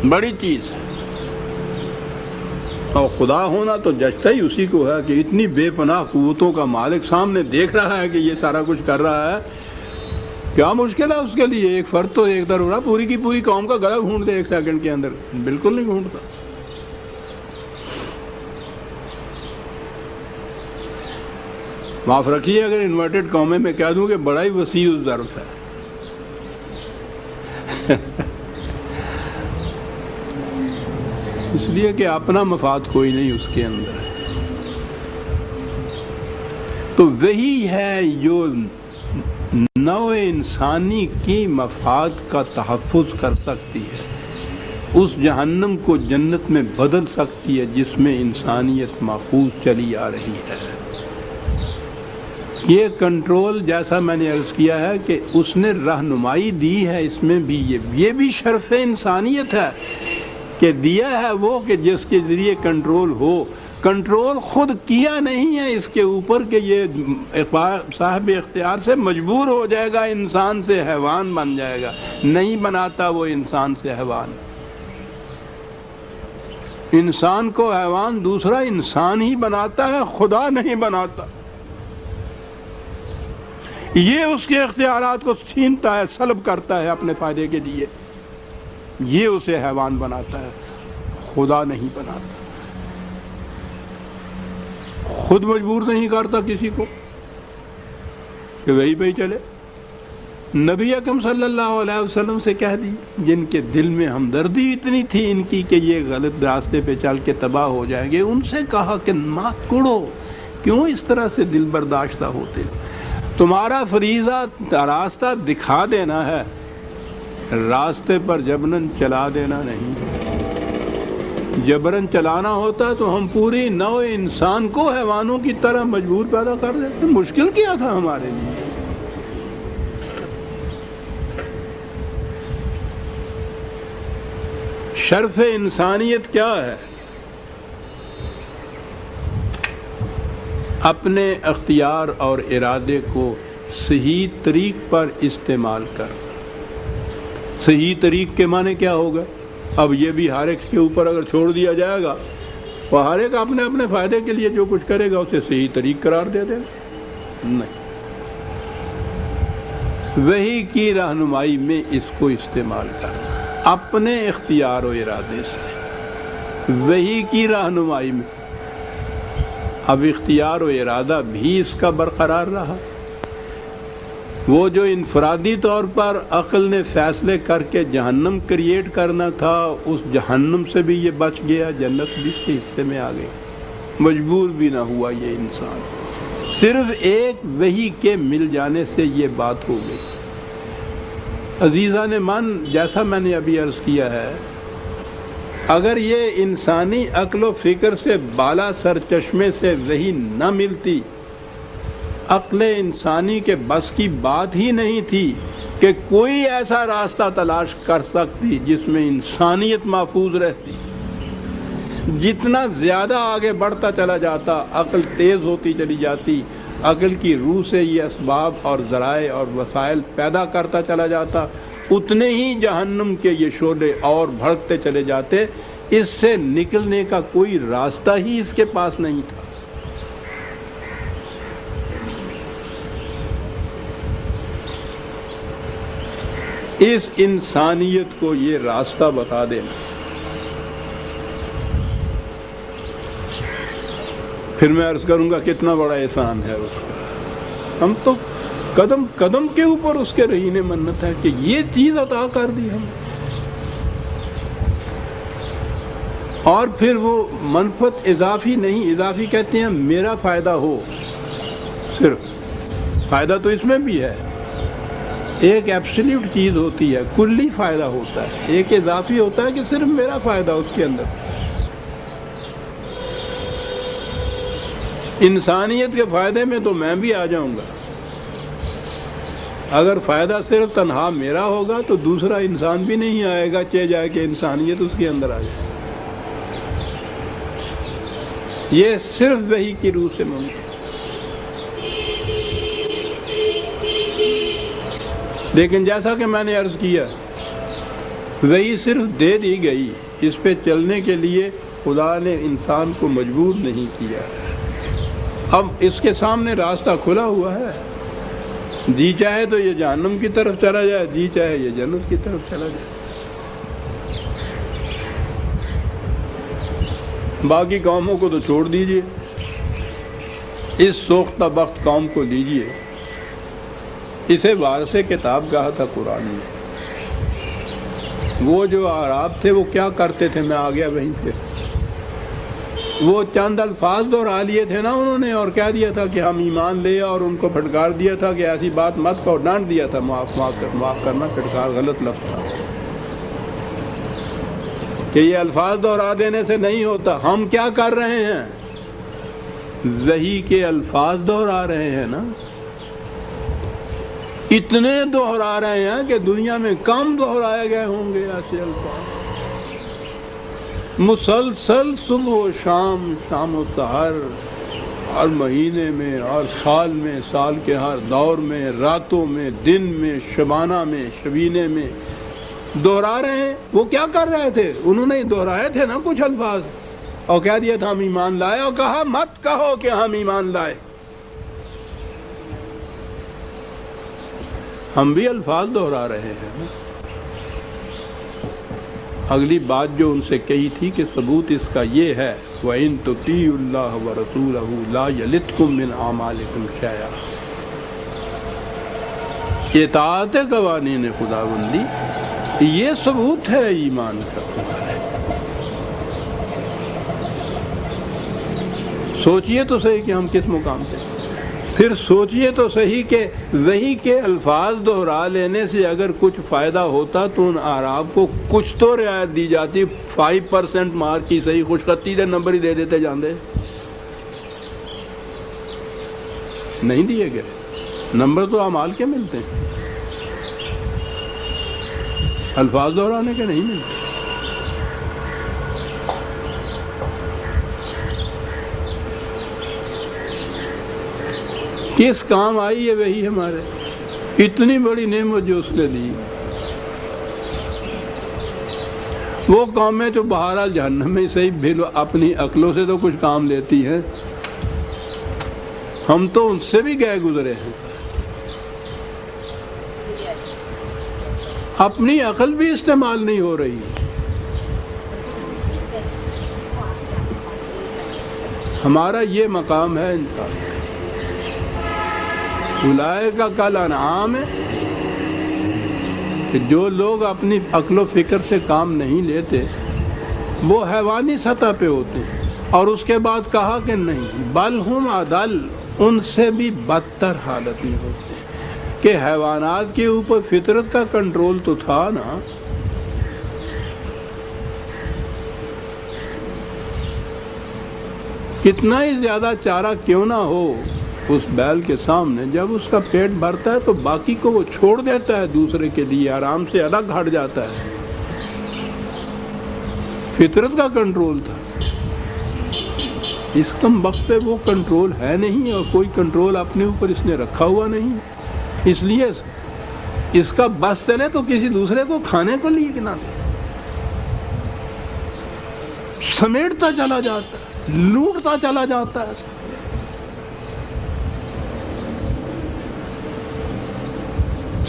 بڑی چیز ہے۔ اور خدا ہونا تو جچتا ہی اسی کو ہے کہ اتنی بے پناہ قوتوں کا مالک سامنے دیکھ رہا ہے کہ یہ سارا کچھ کر رہا ہے، کیا مشکل ہے اس کے لیے؟ ایک فرد تو ایک ضرورہ پوری کی پوری قوم کا گلا گھونٹ دے ایک سیکنڈ کے اندر، بالکل نہیں گھونٹتا۔ معاف رکھیے اگر انورٹڈ قومیں میں کہہ دوں کہ بڑا ہی وسیع ظرف ہے۔ اس لیے کہ اپنا مفاد کوئی نہیں اس کے اندر ہے۔ تو وہی ہے جو نوع انسانی کی مفاد کا تحفظ کر سکتی ہے، اس جہنم کو جنت میں بدل سکتی ہے جس میں انسانیت محفوظ چلی آ رہی ہے۔ یہ کنٹرول جیسا میں نے عرض کیا ہے کہ اس نے رہنمائی دی ہے، اس میں بھی یہ بھی شرف انسانیت ہے کہ دیا ہے وہ کہ جس کے ذریعے کنٹرول ہو۔ کنٹرول خود کیا نہیں ہے اس کے اوپر کہ یہ صاحب اختیار سے مجبور ہو جائے گا، انسان سے حیوان بن جائے گا، نہیں بناتا وہ انسان سے حیوان۔ انسان کو حیوان دوسرا انسان ہی بناتا ہے، خدا نہیں بناتا۔ یہ اس کے اختیارات کو چھینتا ہے، سلب کرتا ہے اپنے فائدے کے لیے، یہ اسے حیوان بناتا ہے، خدا نہیں بناتا۔ خود مجبور نہیں کرتا کسی کو کہ وہی پہ چلے۔ نبی اکرم صلی اللہ علیہ وسلم سے کہہ دی، جن کے دل میں ہمدردی اتنی تھی ان کی کہ یہ غلط راستے پہ چل کے تباہ ہو جائیں گے، ان سے کہا کہ مات کوڑو، کیوں اس طرح سے دل برداشتہ ہوتے؟ تمہارا فریضہ راستہ دکھا دینا ہے، راستے پر جبرن چلا دینا نہیں۔ جبرن چلانا ہوتا تو ہم پوری نوع انسان کو حیوانوں کی طرح مجبور پیدا کر دیتے، مشکل کیا تھا ہمارے لیے؟ شرف انسانیت کیا ہے؟ اپنے اختیار اور ارادے کو صحیح طریق پر استعمال کر۔ صحیح طریق کے معنی کیا ہوگا؟ اب یہ بھی ہر ایک کے اوپر اگر چھوڑ دیا جائے گا تو ہر ایک اپنے اپنے فائدے کے لیے جو کچھ کرے گا اسے صحیح طریق قرار دے دے گا؟ نہیں، وحی کی رہنمائی میں اس کو استعمال کرنا، اپنے اختیار و ارادے سے وحی کی رہنمائی میں اب اختیار و ارادہ بھی اس کا برقرار رہا۔ وہ جو انفرادی طور پر عقل نے فیصلے کر کے جہنم کریٹ کرنا تھا، اس جہنم سے بھی یہ بچ گیا، جنت بھی اس کے حصے میں آ گئی، مجبور بھی نہ ہوا یہ انسان، صرف ایک وحی کے مل جانے سے یہ بات ہو گئی۔ عزیزان من، جیسا میں نے ابھی عرض کیا ہے، اگر یہ انسانی عقل و فکر سے بالا سر چشمے سے وحی نہ ملتی، عقل انسانی کے بس کی بات ہی نہیں تھی کہ کوئی ایسا راستہ تلاش کر سکتی جس میں انسانیت محفوظ رہتی۔ جتنا زیادہ آگے بڑھتا چلا جاتا، عقل تیز ہوتی چلی جاتی، عقل کی روح سے یہ اسباب اور ذرائع اور وسائل پیدا کرتا چلا جاتا، اتنے ہی جہنم کے یہ شعلے اور بھڑکتے چلے جاتے۔ اس سے نکلنے کا کوئی راستہ ہی اس کے پاس نہیں تھا۔ اس انسانیت کو یہ راستہ بتا دینا، پھر میں عرض کروں گا کتنا بڑا احسان ہے اس کا۔ ہم تو قدم قدم کے اوپر اس کے رہینے منت ہے کہ یہ چیز عطا کر دی ہم، اور پھر وہ منفعت اضافی نہیں، اضافی کہتے ہیں میرا فائدہ ہو، صرف فائدہ تو اس میں بھی ہے، ایک ایبسلیوٹ چیز ہوتی ہے، کلی فائدہ ہوتا ہے، ایک اضافی ہوتا ہے کہ صرف میرا فائدہ اس کے اندر۔ انسانیت کے فائدے میں تو میں بھی آ جاؤں گا، اگر فائدہ صرف تنہا میرا ہوگا تو دوسرا انسان بھی نہیں آئے گا، چاہے جائے کہ انسانیت اس کے اندر آ جائے۔ یہ صرف وحی کی روح سے ممکن۔ لیکن جیسا کہ میں نے عرض کیا، وحی صرف دے دی گئی، اس پہ چلنے کے لیے خدا نے انسان کو مجبور نہیں کیا۔ اب اس کے سامنے راستہ کھلا ہوا ہے، جی چاہے تو یہ جہنم کی طرف چلا جائے، جی چاہے یہ جنت کی طرف چلا جائے۔ باقی قوموں کو تو چھوڑ دیجئے، اس سوختہ بخت قوم کو لیجئے، اسے وارث کتاب کہا تھا قرآن میں۔ وہ جو اعراب تھے وہ کیا کرتے تھے، میں آ گیا وہیں پہ، وہ چند الفاظ دہرا لیے تھے نا انہوں نے، اور کہہ دیا تھا کہ ہم ایمان لے، اور ان کو پھٹکار دیا تھا کہ ایسی بات مت کہو، ڈانٹ دیا تھا، معاف کرنا، پھٹکار غلط لفظ تھا، کہ یہ الفاظ دہرا دینے سے نہیں ہوتا۔ ہم کیا کر رہے ہیں؟ وحی کے الفاظ دہرا رہے ہیں نا، اتنے دہرا رہے ہیں کہ دنیا میں کم دہرائے گئے ہوں گے ایسے الفاظ، مسلسل صبح و شام، شام و سحر، ہر مہینے میں، ہر سال میں، سال کے ہر دور میں، راتوں میں، دن میں، شبانہ میں، شبینے میں دہرا رہے ہیں۔ وہ کیا کر رہے تھے؟ انہوں نے دہرائے تھے نا کچھ الفاظ، اور کہہ دیا تھا ہم ایمان لائے، اور کہا مت کہو کہ ہم ایمان لائے۔ ہم بھی الفاظ دہرا رہے ہیں۔ اگلی بات جو ان سے کہی تھی کہ ثبوت اس کا یہ ہے، وَإِن تُطِيعُوا اللَّهَ وَرَسُولَهُ لَا يَلِتْكُم مِّنْ أَعْمَالِكُمْ شَيْئًا۔ اطاعت قوانین خداوندی یہ ثبوت ہے ایمان کا تمہارے۔ سوچئے تو صحیح کہ ہم کس مقام پہ، پھر سوچئے تو صحیح کہ وحی کے الفاظ دہرا لینے سے اگر کچھ فائدہ ہوتا تو ان اعراب کو کچھ تو رعایت دی جاتی، 5% مارک کی صحیح خوش خطی سے نمبر ہی دے دیتے جاندے، نہیں دیے گئے۔ نمبر تو اعمال کے ملتے ہیں، الفاظ دہرانے کے نہیں ملتے۔ کس کام آئی ہے وہی ہمارے؟ اتنی بڑی نعمت جو اس نے دی، وہ قومیں جو بہرحال جہنم میں صحیح بھی اپنی عقلوں سے تو کچھ کام لیتی ہیں، ہم تو ان سے بھی گئے گزرے ہیں، اپنی عقل بھی استعمال نہیں ہو رہی۔ ہمارا یہ مقام ہے انسان کا۔ اولئک کالانعام ہے کہ جو لوگ اپنی عقل و فکر سے کام نہیں لیتے وہ حیوانی سطح پہ ہوتے ہیں، اور اس کے بعد کہا کہ نہیں بل ہم اضل، ان سے بھی بدتر حالت میں ہوتے ہیں کہ حیوانات کے اوپر فطرت کا کنٹرول تو تھا نا، کتنا ہی زیادہ چارہ کیوں نہ ہو اس بیل کے سامنے، جب اس کا پیٹ بھرتا ہے تو باقی کو وہ چھوڑ دیتا ہے دوسرے کے لیے، آرام سے الگ ہٹ جاتا ہے۔ فطرت کا کنٹرول تھا، اس کم وقت پہ وہ کنٹرول ہے نہیں، اور کوئی کنٹرول اپنے اوپر اس نے رکھا ہوا نہیں، اس لیے اس کا بس چلے تو کسی دوسرے کو کھانے کو لیے کہ نہ سمیٹتا چلا جاتا ہے، لوٹتا چلا جاتا ہے۔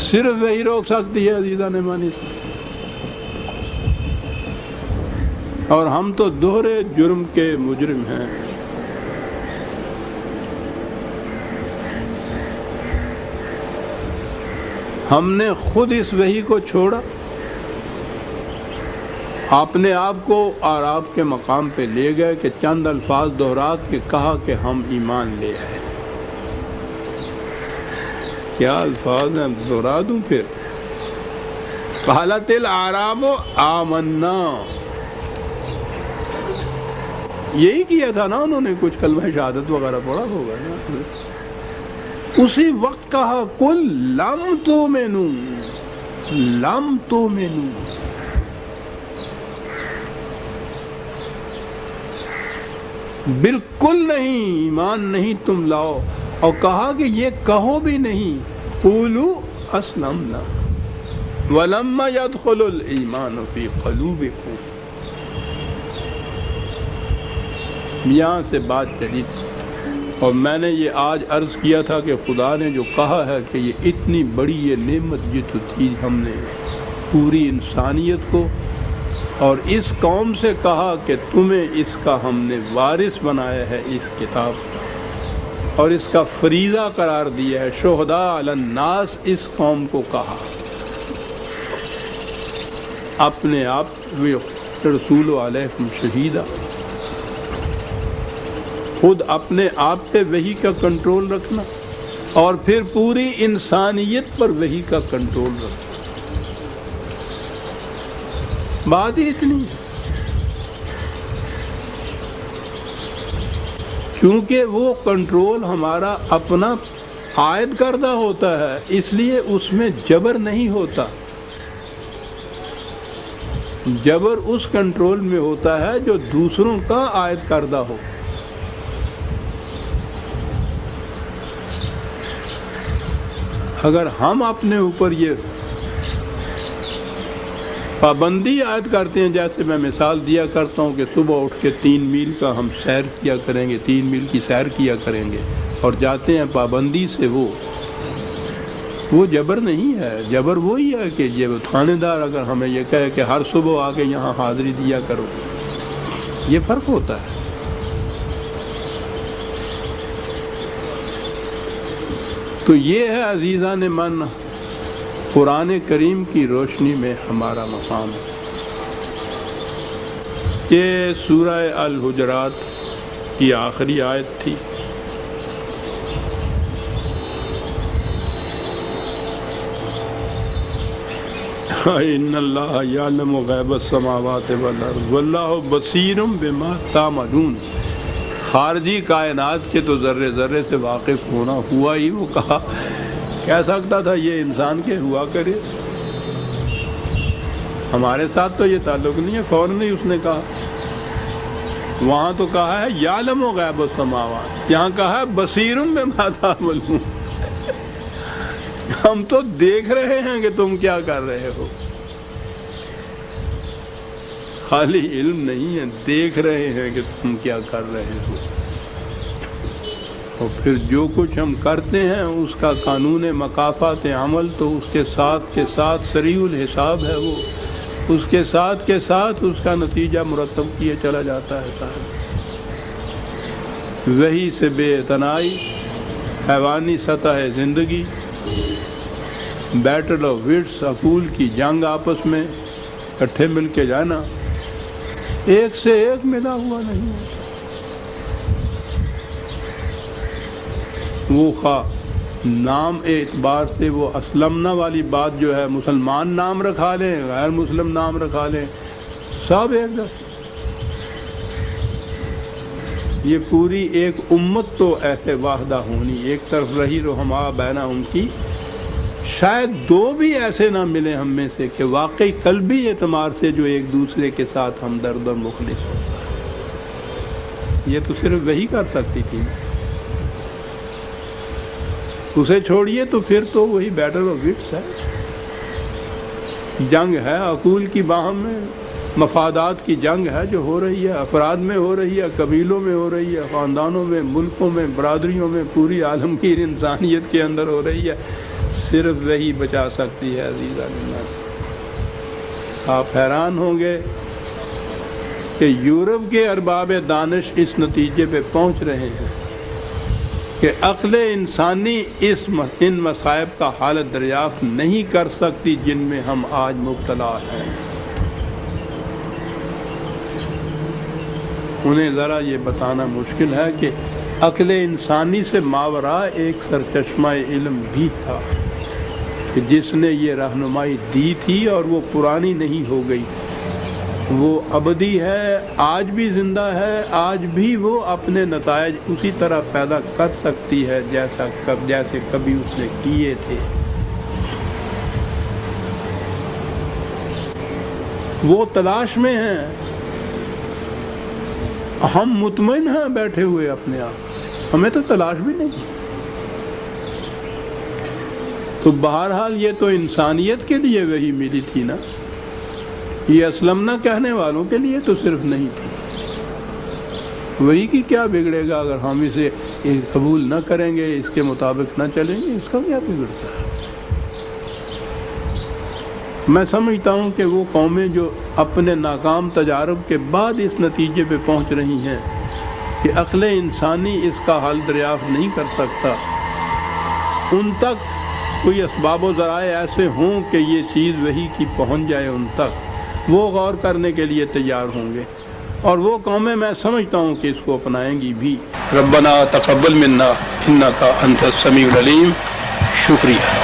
صرف وہی روک سکتی ہے عزیزان مانی سے، اور ہم تو دوہرے جرم کے مجرم ہیں۔ ہم نے خود اس وحی کو چھوڑا، اپنے آپ کو اور آپ کے مقام پہ لے گئے کہ چند الفاظ دہرا کے کہا کہ ہم ایمان لے آئے۔ کیا الفاظ ہیں، دہرا دوں پھر؟ قالت الاعراب آمنا، یہی کیا تھا نا انہوں نے، کچھ کلمہ شہادت وغیرہ پڑھا ہوگا نا، اسی وقت کہا قل لم تؤمنوا، لم تؤمنوا، بالکل نہیں، ایمان نہیں تم لاؤ، اور کہا کہ یہ کہو بھی نہیں، قولوا اسلمنا ولما يدخل الایمان فی قلوبکم۔ یہاں سے بات چلی، اور میں نے یہ آج عرض کیا تھا کہ خدا نے جو کہا ہے کہ یہ اتنی بڑی یہ نعمت یہ تو تھی، ہم نے پوری انسانیت کو اور اس قوم سے کہا کہ تمہیں اس کا ہم نے وارث بنایا ہے اس کتاب کا، اور اس کا فریضہ قرار دیا ہے، شہداء علی الناس اس قوم کو کہا، اپنے آپ رسول علیکم شہیدہ، خود اپنے آپ پہ وحی کا کنٹرول رکھنا، اور پھر پوری انسانیت پر وحی کا کنٹرول رکھنا۔ بات ہی اتنی ہے، کیونکہ وہ کنٹرول ہمارا اپنا عائد کردہ ہوتا ہے، اس لیے اس میں جبر نہیں ہوتا۔ جبر اس کنٹرول میں ہوتا ہے جو دوسروں کا عائد کردہ ہو۔ اگر ہم اپنے اوپر یہ پابندی عائد کرتے ہیں، جیسے میں مثال دیا کرتا ہوں کہ صبح اٹھ کے 3 میل کا ہم سیر کیا کریں گے، 3 میل کی سیر کیا کریں گے، اور جاتے ہیں پابندی سے، وہ جبر نہیں ہے۔ جبر وہی ہے کہ یہ تھانے دار اگر ہمیں یہ کہے کہ ہر صبح آ کے یہاں حاضری دیا کرو، یہ فرق ہوتا ہے۔ تو یہ ہے عزیزان من قرآن کریم کی روشنی میں ہمارا مقام ہے۔ یہ سورہ الحجرات کی آخری آیت تھی۔ ان اللہ یعلم غیب السماوات والارض واللہ بصیر بما تعملون۔ خارجی کائنات کے تو ذرے ذرے سے واقف ہونا ہوا ہی، وہ کہہ سکتا تھا یہ انسان کے ہوا کرے، ہمارے ساتھ تو یہ تعلق نہیں ہے، فوراً ہی اس نے کہا۔ وہاں تو کہا ہے یعلم غیب السماوات، یہاں کہا ہے بصیر بما تعملون۔ ہم تو دیکھ رہے ہیں کہ تم کیا کر رہے ہو، خالی علم نہیں ہے، دیکھ رہے ہیں کہ تم کیا کر رہے ہو، اور پھر جو کچھ ہم کرتے ہیں اس کا قانون مکافات عمل تو اس کے ساتھ سریع الحساب ہے، وہ اس کے ساتھ اس کا نتیجہ مرتب کیے چلا جاتا ہے صاحب۔ وحی سے بے اعتنائی، حیوانی سطح زندگی، بیٹل آف وٹس، عقول کی جنگ، آپس میں اکٹھے مل کے جانا، ایک سے ایک ملا ہوا نہیں ہوتا۔ وہ خواہ نام اعتبار سے وہ اسلمنا والی بات جو ہے، مسلمان نام رکھا لیں، غیر مسلم نام رکھا لیں، سب ایک جیسے۔ یہ پوری ایک امت تو ایسے واحدہ ہونی، ایک طرف رہی رحماء بینہم کی، شاید دو بھی ایسے نہ ملیں ہم میں سے کہ واقعی قلبی اعتبار سے جو ایک دوسرے کے ساتھ ہمدرد اور مخلص ہو۔ یہ تو صرف وہی کر سکتی تھی، اسے چھوڑیے تو پھر تو وہی بیٹل آف وٹس ہے، جنگ ہے عقول کی، باہم میں مفادات کی جنگ ہے جو ہو رہی ہے، افراد میں ہو رہی ہے، قبیلوں میں ہو رہی ہے، خاندانوں میں، ملکوں میں، برادریوں میں، پوری عالمگیر انسانیت کے اندر ہو رہی ہے۔ صرف وہی بچا سکتی ہے عزیزان۔ آپ حیران ہوں گے کہ یورپ کے ارباب دانش اس نتیجے پہ پہنچ رہے ہیں کہ عقل انسانی ان مصائب کا حالت دریافت نہیں کر سکتی جن میں ہم آج مبتلا ہیں۔ انہیں ذرا یہ بتانا مشکل ہے کہ عقل انسانی سے ماورا ایک سرچشمہ علم بھی تھا کہ جس نے یہ رہنمائی دی تھی، اور وہ پرانی نہیں ہو گئی، وہ ابدی ہے، آج بھی زندہ ہے، آج بھی وہ اپنے نتائج اسی طرح پیدا کر سکتی ہے جیسے کبھی اس نے کیے تھے۔ وہ تلاش میں ہیں، ہم مطمئن ہیں بیٹھے ہوئے اپنے آپ، ہمیں تو تلاش بھی نہیں۔ تو بہرحال یہ تو انسانیت کے لیے وہی ملی تھی نا، یہ اسلمنا کہنے والوں کے لیے تو صرف نہیں تھی۔ وہی کی کیا بگڑے گا اگر ہم اسے قبول نہ کریں گے، اس کے مطابق نہ چلیں گے، اس کا کیا بگڑتا ہے؟ میں سمجھتا ہوں کہ وہ قومیں جو اپنے ناکام تجارب کے بعد اس نتیجے پہ پہنچ رہی ہیں کہ عقل انسانی اس کا حل دریافت نہیں کر سکتا، ان تک کوئی اسباب و ذرائع ایسے ہوں کہ یہ چیز وہی کی پہنچ جائے، ان تک وہ غور کرنے کے لیے تیار ہوں گے، اور وہ قومیں میں سمجھتا ہوں کہ اس کو اپنائیں گی بھی۔ ربنا تقبل منا انک انت السمیع العلیم۔ شکریہ۔